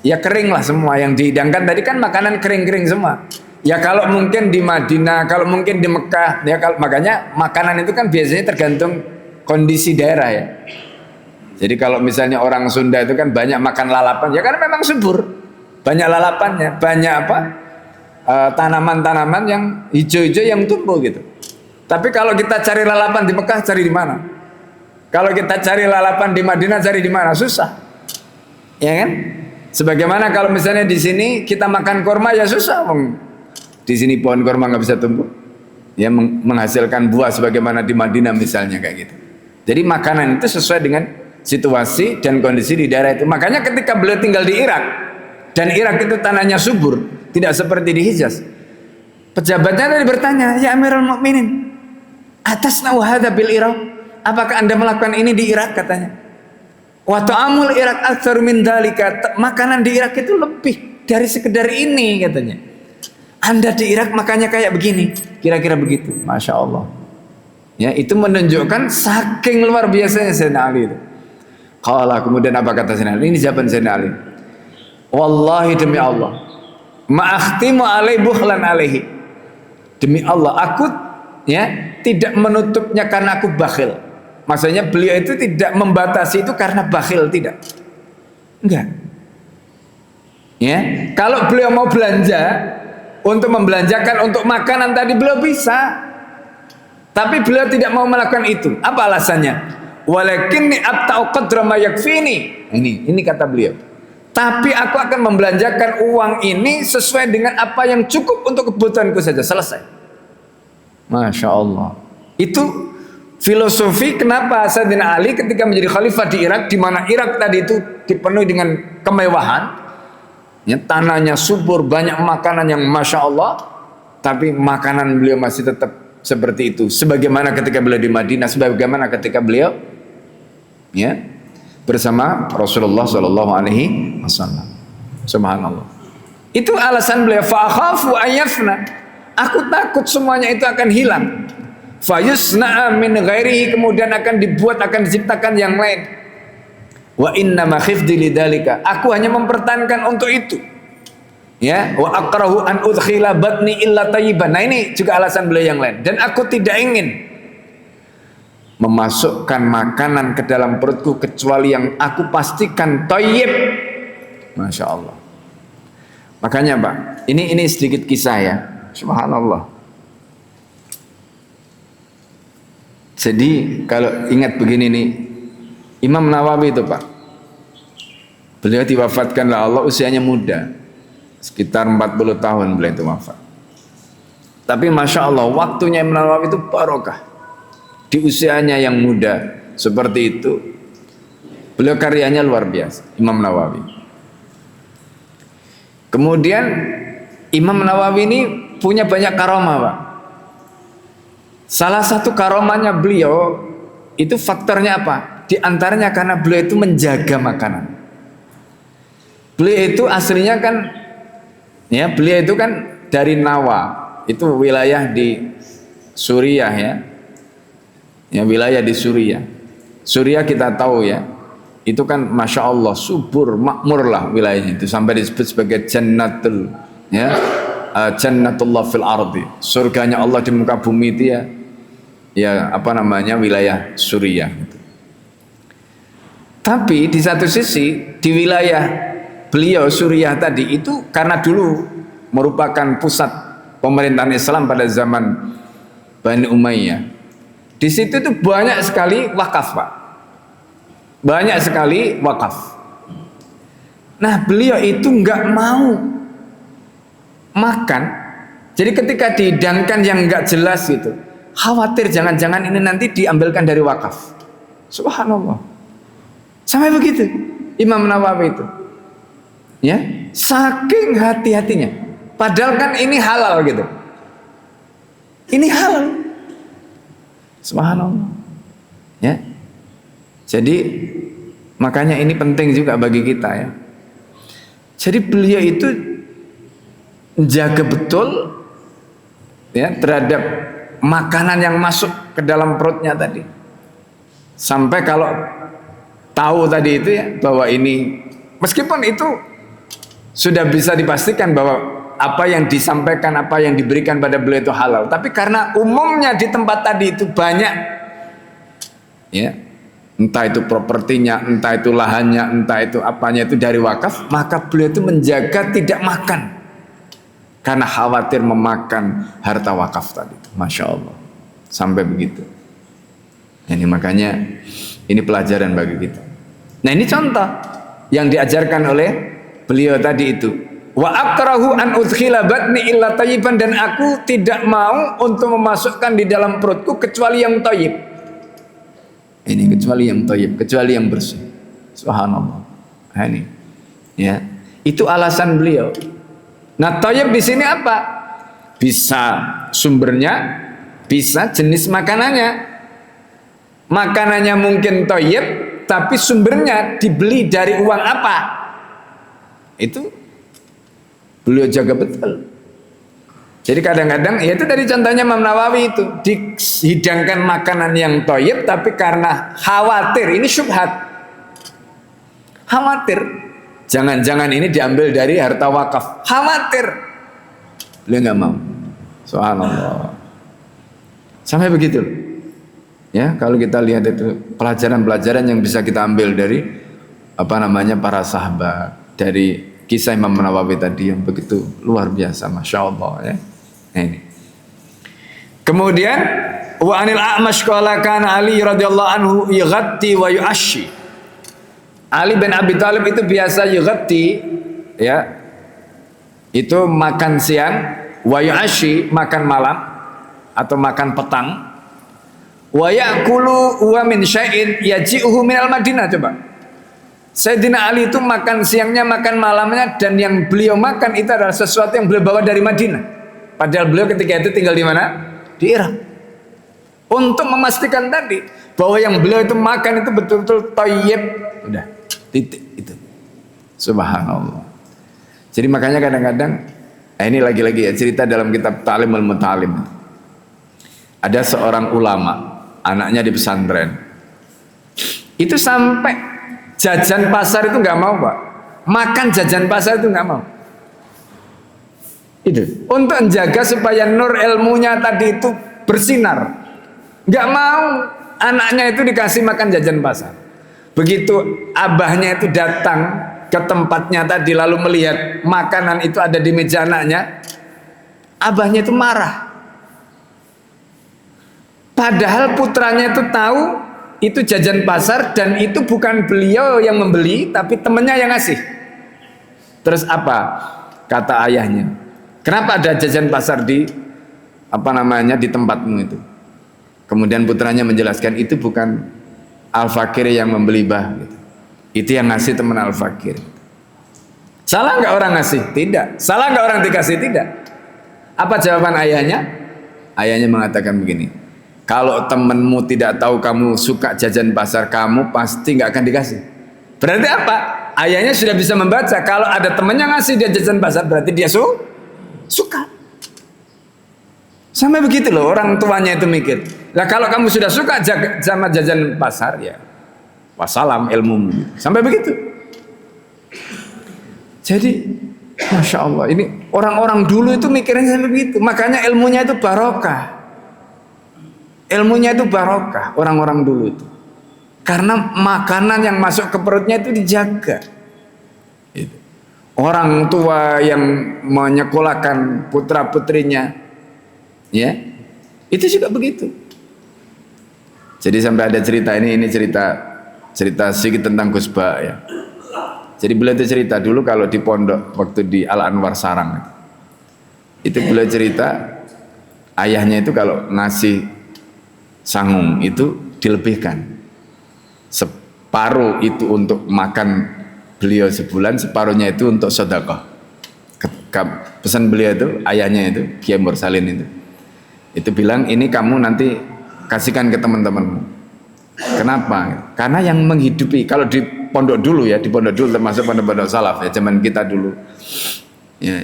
ya kering lah semua, yang dihidangkan tadi kan makanan kering-kering semua. Ya kalau mungkin di Madinah, kalau mungkin di Mekah, ya kalau, makanya makanan itu kan biasanya tergantung kondisi daerah ya. Jadi kalau misalnya orang Sunda itu kan banyak makan lalapan, ya karena memang subur, banyak lalapannya, banyak apa, tanaman-tanaman yang hijau-hijau yang tumbuh gitu. Tapi kalau kita cari lalapan di Mekah, cari di mana? Kalau kita cari lalapan di Madinah, cari di mana? Susah, ya kan? Sebagaimana kalau misalnya di sini kita makan kurma, ya susah. Di sini pohon kurma nggak bisa tumbuh, ya menghasilkan buah sebagaimana di Madinah misalnya kayak gitu. Jadi makanan itu sesuai dengan situasi dan kondisi di daerah itu. Makanya ketika beliau tinggal di Irak, dan Irak itu tanahnya subur, tidak seperti di Hijaz, pejabatnya tadi bertanya, ya Amirul Mukminin, atas nawahada bil Irak, apakah anda melakukan ini di Irak, katanya. Wa ta'amul Irak aktsar min dalika, makanan di Irak itu lebih dari sekedar ini, katanya. Anda di Irak makannya kayak begini, kira-kira begitu. Masya Allah, ya, itu menunjukkan saking luar biasanya Sayyidina Ali itu. Qala, kemudian apa kata Sayyidina Ali? Ini jawaban Sayyidina Ali, wallahi, demi Allah, ma'akhtimu alaihi bukhlan alaihi, demi Allah aku ya, tidak menutupnya karena aku bakhil. Maksudnya beliau itu tidak membatasi itu karena bakhil, tidak. Enggak. Ya, kalau beliau mau belanja untuk membelanjakan untuk makanan tadi beliau bisa. Tapi beliau tidak mau melakukan itu. Apa alasannya? Walakinni abta'u qadra ma yakfini. Ini kata beliau. Tapi aku akan membelanjakan uang ini sesuai dengan apa yang cukup untuk kebutuhanku saja. Selesai. Masya Allah. Itu filosofi kenapa Sayyidina Ali ketika menjadi khalifah di Irak, di mana Irak tadi itu dipenuhi dengan kemewahan, ya, tanahnya subur, banyak makanan yang Masya Allah, tapi makanan beliau masih tetap seperti itu. Sebagaimana ketika beliau di Madinah, sebagaimana ketika beliau, ya, bersama Rasulullah Shallallahu Alaihi Wasallam. Subhanallah. Itu alasan beliau. Fa'akhafu ayafna. Aku takut semuanya itu akan hilang. Fayusna'a min ghairihi, kemudian akan dibuat, akan diciptakan yang lain. Wa inna ma khifdi lidzalika. Aku hanya mempertahankan untuk itu. Ya, wa akrahu an udkhila batni illa tayyiban. Nah, ini juga alasan beliau yang lain. Dan aku tidak ingin memasukkan makanan ke dalam perutku kecuali yang aku pastikan thayyib. Masya Allah. Makanya Pak, ini sedikit kisah ya. Subhanallah. Jadi kalau ingat begini nih, Imam Nawawi itu Pak, beliau diwafatkan oleh Allah usianya muda, sekitar 40 tahun beliau itu wafat. Tapi Masya Allah, waktunya Imam Nawawi itu barokah. Di usianya yang muda seperti itu, beliau karyanya luar biasa, Imam Nawawi. Kemudian Imam Nawawi ini punya banyak karomah Pak. Salah satu karomahnya beliau itu faktornya apa? Di antaranya karena beliau itu menjaga makanan. Beliau itu aslinya kan, ya, beliau itu kan dari Nawa, itu wilayah di Suriah ya. Ya, wilayah di Suriah. Suriah kita tahu ya, itu kan Masya Allah subur, makmur lah wilayahnya itu, sampai disebut sebagai Jannatul, ya, Jannatullah fil ardi, surganya Allah di muka bumi itu ya, ya apa namanya, wilayah Suriah. Tapi di satu sisi di wilayah beliau Suriah tadi itu karena dulu merupakan pusat pemerintahan Islam pada zaman Bani Umayyah. Di situ tuh banyak sekali wakaf Pak, banyak sekali wakaf. Nah beliau itu nggak mau makan, jadi ketika dihidangkan yang nggak jelas gitu, khawatir jangan-jangan ini nanti diambilkan dari wakaf. Subhanallah, sampai begitu Imam Nawawi itu, ya, saking hati-hatinya. Padahal kan ini halal gitu, ini halal. Subhanallah, ya. Jadi makanya ini penting juga bagi kita ya. Jadi beliau itu menjaga betul ya terhadap makanan yang masuk ke dalam perutnya tadi. Sampai kalau tahu tadi itu ya bahwa ini, meskipun itu sudah bisa dipastikan bahwa apa yang disampaikan, apa yang diberikan pada beliau itu halal, tapi karena umumnya di tempat tadi itu banyak, ya, entah itu propertinya, entah itu lahannya, entah itu apanya itu dari wakaf, maka beliau itu menjaga tidak makan karena khawatir memakan harta wakaf tadi. Masya Allah, sampai begitu. Ini makanya ini pelajaran bagi kita. Nah ini contoh yang diajarkan oleh beliau tadi itu. Wa akrahu an udkhila batni illa tayyiban, dan aku tidak mau untuk memasukkan di dalam perutku kecuali yang thayyib. Ini kecuali yang thayyib, kecuali yang bersih. Subhanallah. Nah, ini ya, itu alasan beliau. Nah, thayyib di sini apa? Bisa sumbernya, bisa jenis makanannya. Makanannya mungkin thayyib, tapi sumbernya dibeli dari uang apa? Itu beliau jaga betul. Jadi kadang-kadang ya itu dari contohnya Imam Nawawi itu dihidangkan makanan yang thayyib, tapi karena khawatir, ini syubhat, khawatir jangan-jangan ini diambil dari harta wakaf, khawatir, beliau nggak mau. Subhanallah. Sampai begitu. Ya, kalau kita lihat itu pelajaran-pelajaran yang bisa kita ambil dari para sahabat, dari kisah Imam Nawawi tadi yang begitu luar biasa, masya Allah ya. Nah, ini. Kemudian wa anil A'mash qala kana Ali radhiyallahu anhu yughatti wa yu'ashi. Ali bin Abi Thalib itu biasa yughatti, ya, itu makan siang, wa yu'ashi makan malam atau makan petang, wa ya'kulu wa min syai'in yaji'uhu minal Madinah. Coba Sayyidina Ali itu makan siangnya, makan malamnya, dan yang beliau makan itu adalah sesuatu yang beliau bawa dari Madinah. Padahal beliau ketika itu tinggal di mana? Di Irak. Untuk memastikan tadi bahwa yang beliau itu makan itu betul-betul thayyib. Udah, titik itu. Subhanallah. Jadi makanya kadang-kadang ini lagi-lagi ya cerita dalam kitab Ta'limul Muta'allim. Ada seorang ulama, anaknya di pesantren. Itu sampai jajan pasar itu nggak mau, Pak. Makan jajan pasar itu nggak mau. Itu untuk menjaga supaya nur ilmunya tadi itu bersinar. Nggak mau anaknya itu dikasih makan jajan pasar. Begitu abahnya itu datang ke tempatnya tadi lalu melihat makanan itu ada di meja anaknya, abahnya itu marah. Padahal putranya itu tahu itu jajan pasar dan itu bukan beliau yang membeli tapi temennya yang ngasih. Terus apa kata ayahnya? Kenapa ada jajan pasar di di tempatmu itu? Kemudian putranya menjelaskan itu bukan Al-Fakir yang membeli bah gitu. Itu yang ngasih teman Al-Fakir. Salah nggak orang ngasih? Tidak. Salah nggak orang dikasih? Tidak. Apa jawaban ayahnya? Ayahnya mengatakan begini, kalau temenmu tidak tahu kamu suka jajan pasar, kamu pasti nggak akan dikasih. Berarti apa? Ayahnya sudah bisa membaca. Kalau ada temennya ngasih dia jajan pasar, berarti dia suka. Sampai begitu loh orang tuanya itu mikir. Lah kalau kamu sudah suka sama jajan pasar, ya wassalam ilmumu. Sampai begitu. Jadi masya Allah, ini orang-orang dulu itu mikirnya sampai begitu. Makanya ilmunya itu barokah. Ilmunya itu barokah orang-orang dulu itu. Karena makanan yang masuk ke perutnya itu dijaga. Orang tua yang menyekolahkan putra-putrinya, ya, itu juga begitu. Jadi sampai ada cerita ini cerita sedikit tentang Gus Ba ya. Jadi beliau itu cerita dulu kalau di pondok waktu di Al Anwar Sarang. Itu beliau cerita ayahnya itu kalau ngasih sangung itu dilebihkan. Separuh itu untuk makan beliau sebulan, separuhnya itu untuk sedekah. Pesan beliau itu, ayahnya itu, Kiai Mursalin itu bilang, ini kamu nanti kasihkan ke teman-temanmu. Kenapa? Karena yang menghidupi, kalau di pondok dulu ya, di pondok dulu termasuk pondok-pondok salaf ya, zaman kita dulu. Ya,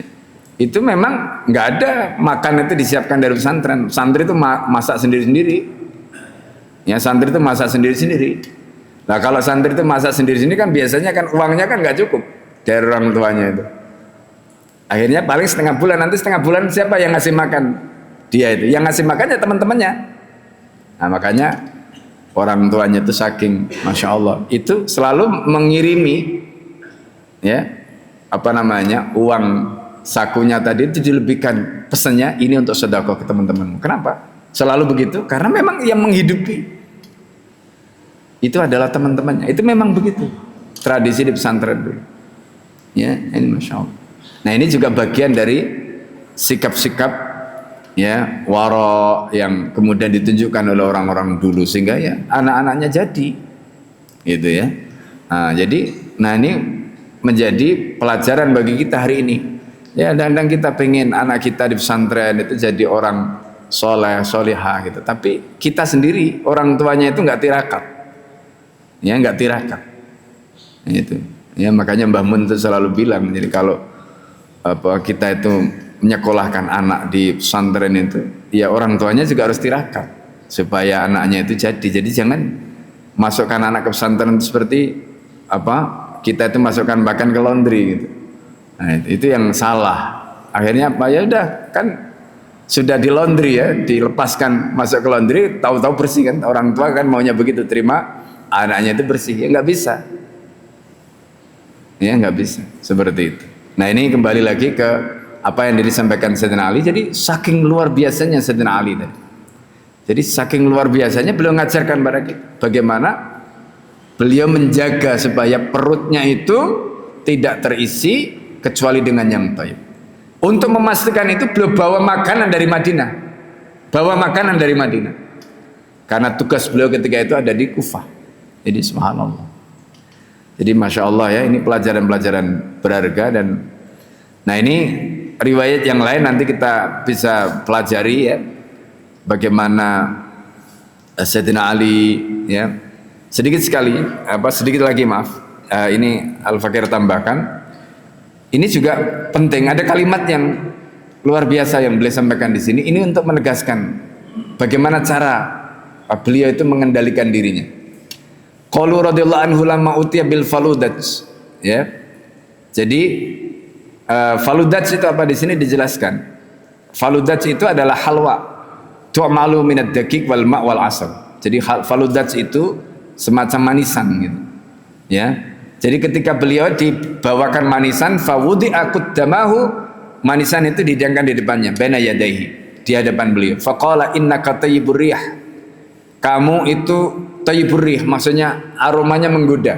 itu memang nggak ada makan itu disiapkan dari pesantren. Santri itu masak sendiri-sendiri. Ya, santri itu masak sendiri-sendiri. Nah kalau santri itu masak sendiri-sendiri kan biasanya kan uangnya kan nggak cukup dari orang tuanya itu. Akhirnya paling setengah bulan, nanti setengah bulan siapa yang ngasih makan? Dia itu. Yang ngasih makannya teman-temannya. Nah makanya orang tuanya itu saking masya Allah itu selalu mengirimi ya uang sakunya tadi itu dilebihkan, pesannya ini untuk sedekah ke teman-temanmu. Kenapa? Selalu begitu karena memang yang menghidupi itu adalah teman-temannya. Itu memang begitu tradisi di pesantren dulu. Ya, ini masya Allah. Nah ini juga bagian dari sikap-sikap ya waro yang kemudian ditunjukkan oleh orang-orang dulu sehingga ya anak-anaknya jadi gitu ya. Nah ini menjadi pelajaran bagi kita hari ini ya. Dan kita pengen anak kita di pesantren itu jadi orang soleh solihah gitu, tapi kita sendiri orang tuanya itu nggak tirakat ya, nggak tirakat itu ya. Makanya Mbah Mun itu selalu bilang, jadi kalau kita itu menyekolahkan anak di pesantren itu ya orang tuanya juga harus tirakat supaya anaknya itu jadi jangan masukkan anak ke pesantren seperti kita itu masukkan bahkan ke laundry gitu. Nah itu yang salah. Akhirnya apa ya udah kan sudah di laundry ya, dilepaskan masuk ke laundry, tahu-tahu bersih kan. Orang tua kan maunya begitu, terima anaknya itu bersih. Ya nggak bisa. Ya nggak bisa seperti itu. Nah ini kembali lagi ke apa yang disampaikan Sayyidina Ali. Jadi saking luar biasanya Sayyidina Ali tadi. Jadi saking luar biasanya beliau ngajarkan pada kita bagaimana beliau menjaga supaya perutnya itu tidak terisi kecuali dengan yang baik. Untuk memastikan itu beliau bawa makanan dari Madinah. Bawa makanan dari Madinah. Karena tugas beliau ketika itu ada di Kufah. Jadi subhanallah. Jadi masya Allah ya, ini pelajaran-pelajaran berharga. Dan nah ini riwayat yang lain nanti kita bisa pelajari ya, bagaimana Sayyidina Ali ya. Sedikit sekali, sedikit lagi maaf. Ini Al-Fakir tambahkan. Ini juga penting, ada kalimat yang luar biasa yang beliau sampaikan di sini. Ini untuk menegaskan bagaimana cara beliau itu mengendalikan dirinya. Qalu radhiyallahu anhu lamma utiya bil faludaj, ya. Jadi faludaj itu apa di sini dijelaskan. Faludaj itu adalah halwa tu'malu minad daqiq wal ma' wal asal. Jadi faludaj itu semacam manisan gitu. Ya. Jadi ketika beliau dibawakan manisan, fawudi akut damahu, manisan itu didangkan di depannya, baina yadaihi, di hadapan beliau. Faqala innaka tayyibur rih. Kamu itu tayyibur rih, maksudnya aromanya menggoda.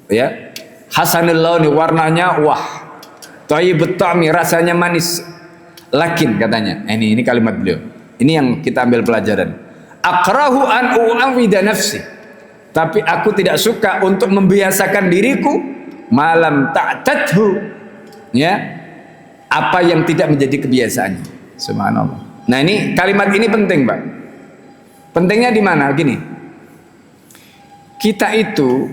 Ya. Hasanul launi, warnanya wah. Tayyibut ta'mi, rasanya manis. Lakin katanya, ini kalimat beliau. Ini yang kita ambil pelajaran. Akrahu an u'awida nafsi. Tapi aku tidak suka untuk membiasakan diriku malam ta'tadhu, ya, apa yang tidak menjadi kebiasaannya. Subhanallah. Nah ini kalimat ini penting, Pak. Pentingnya di mana? Gini, kita itu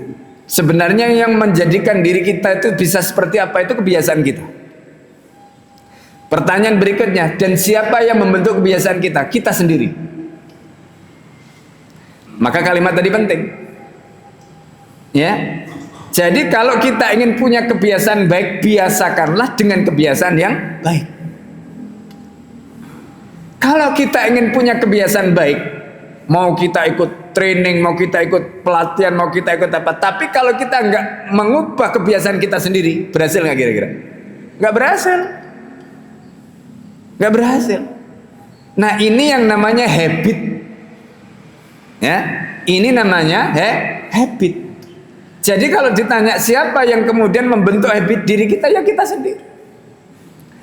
sebenarnya yang menjadikan diri kita itu bisa seperti apa itu kebiasaan kita. Pertanyaan berikutnya, dan siapa yang membentuk kebiasaan kita? Kita sendiri. Maka kalimat tadi penting. Ya, jadi kalau kita ingin punya kebiasaan baik, biasakanlah dengan kebiasaan yang baik. Kalau kita ingin punya kebiasaan baik, mau kita ikut training, mau kita ikut pelatihan, mau kita ikut apa, tapi kalau kita nggak mengubah kebiasaan kita sendiri, berhasil nggak kira-kira? Nggak berhasil, nggak berhasil. Nah ini yang namanya habit, ya, ini namanya habit. Jadi kalau ditanya siapa yang kemudian membentuk habit diri kita, ya kita sendiri.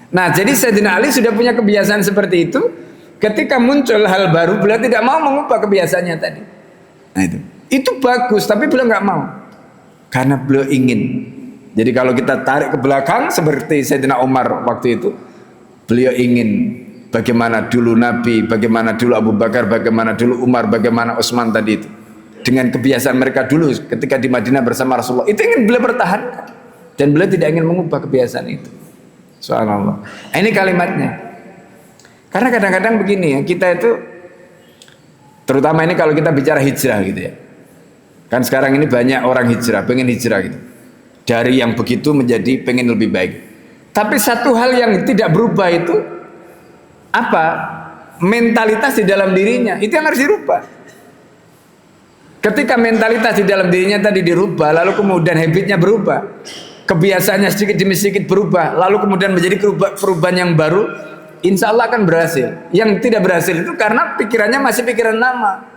Nah jadi Sayyidina Ali sudah punya kebiasaan seperti itu. Ketika muncul hal baru, beliau tidak mau mengubah kebiasaannya tadi. Nah itu bagus, tapi beliau nggak mau. Karena beliau ingin. Jadi kalau kita tarik ke belakang seperti Sayyidina Umar waktu itu, beliau ingin bagaimana dulu Nabi, bagaimana dulu Abu Bakar, bagaimana dulu Umar, bagaimana Utsman tadi itu. Dengan kebiasaan mereka dulu ketika di Madinah bersama Rasulullah, itu ingin beliau pertahankan, dan beliau tidak ingin mengubah kebiasaan itu. Subhanallah. Ini kalimatnya. Karena kadang-kadang begini ya, kita itu terutama ini kalau kita bicara hijrah gitu ya. Kan sekarang ini banyak orang hijrah, pengen hijrah gitu. Dari yang begitu menjadi pengen lebih baik. Tapi satu hal yang tidak berubah itu apa? Mentalitas di dalam dirinya. Itu yang harus dirubah. Ketika mentalitas di dalam dirinya tadi dirubah, lalu kemudian habitnya berubah, kebiasaannya sedikit demi sedikit berubah, lalu kemudian menjadi perubahan yang baru, insya Allah akan berhasil. Yang tidak berhasil itu karena pikirannya masih pikiran lama.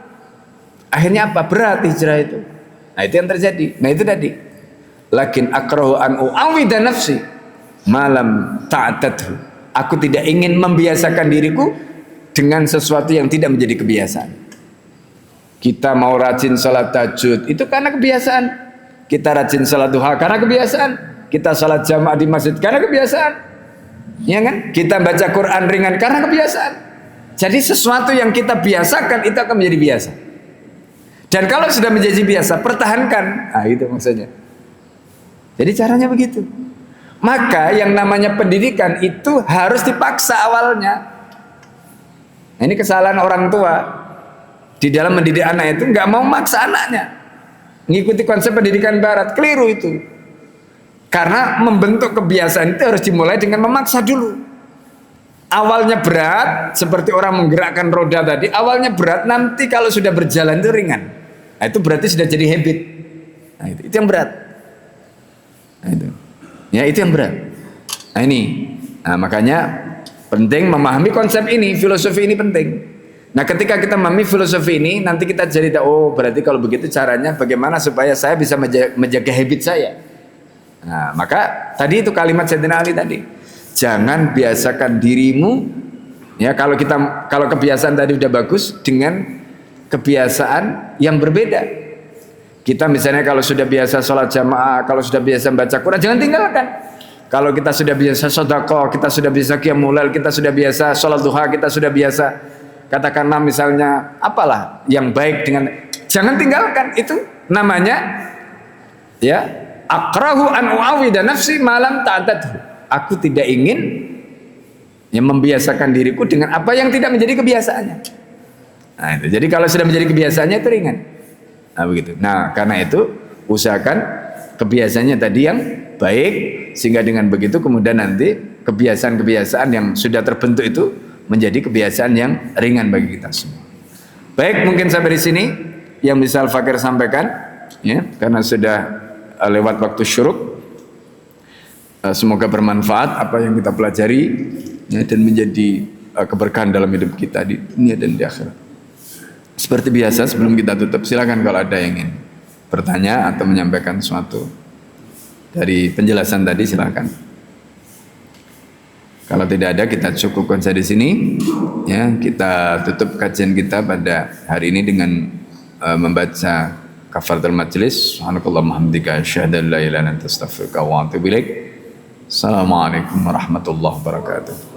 Akhirnya apa? Berat hijrah itu. Nah itu yang terjadi. Nah itu tadi. Lakin akrahu an u'awida nafsi malam ta'atadhu. Aku tidak ingin membiasakan diriku dengan sesuatu yang tidak menjadi kebiasaan. Kita mau rajin salat tahajud itu karena kebiasaan. Kita rajin salat duha karena kebiasaan. Kita salat jamaah di masjid karena kebiasaan. Ya kan? Kita baca Quran ringan karena kebiasaan. Jadi sesuatu yang kita biasakan itu akan menjadi biasa. Dan kalau sudah menjadi biasa, pertahankan. Nah itu maksudnya. Jadi caranya begitu. Maka yang namanya pendidikan itu harus dipaksa awalnya. Nah, ini kesalahan orang tua. Di dalam mendidik anak itu nggak mau maksa anaknya mengikuti konsep pendidikan barat, keliru itu. Karena membentuk kebiasaan itu harus dimulai dengan memaksa dulu. Awalnya berat, seperti orang menggerakkan roda tadi, awalnya berat, nanti kalau sudah berjalan itu ringan. Nah, itu berarti sudah jadi habit. Nah, itu yang berat. Nah, itu. Ya, itu yang berat. Nah, ini. Nah, makanya penting memahami konsep ini, filosofi ini penting. Nah, ketika kita memahami filosofi ini, nanti kita jadi tahu, oh, berarti kalau begitu caranya bagaimana supaya saya bisa menjaga habit saya. Nah, maka tadi itu kalimat Sayyidina Ali tadi. Jangan biasakan dirimu, ya, kalau kebiasaan tadi udah bagus, dengan kebiasaan yang berbeda. Kita misalnya kalau sudah biasa sholat jamaah, kalau sudah biasa baca Quran, jangan tinggalkan. Kalau kita sudah biasa sedekah, kita sudah biasa qiyamul lail, kita sudah biasa sholat duha, kita sudah biasa katakanlah misalnya apalah yang baik dengan, jangan tinggalkan. Itu namanya ya akrahu an uawida nafsi malam ta'tadhu. Aku tidak ingin membiasakan diriku dengan apa yang tidak menjadi kebiasaannya. Nah, itu. Jadi kalau sudah menjadi kebiasaannya itu ringan. Nah, begitu. Nah, karena itu usahakan kebiasaannya tadi yang baik, sehingga dengan begitu kemudian nanti kebiasaan-kebiasaan yang sudah terbentuk itu menjadi kebiasaan yang ringan bagi kita semua. Baik, mungkin sampai di sini yang bisa Al-Fakir sampaikan, ya, karena sudah lewat waktu syuruk. Semoga bermanfaat apa yang kita pelajari, ya, dan menjadi keberkahan dalam hidup kita di dunia dan di akhirat. Seperti biasa sebelum kita tutup, silakan kalau ada yang ingin bertanya atau menyampaikan sesuatu dari penjelasan tadi, silakan. Kalau tidak ada, kita cukupkan saja di sini. Ya, kita tutup kajian kita pada hari ini dengan membaca kafaratul majlis. Subhanakallahumma hamdika asyhadu an la ilaha illa anta astaghfiruka wa atubu ilaik. Assalamualaikum warahmatullahi wabarakatuh.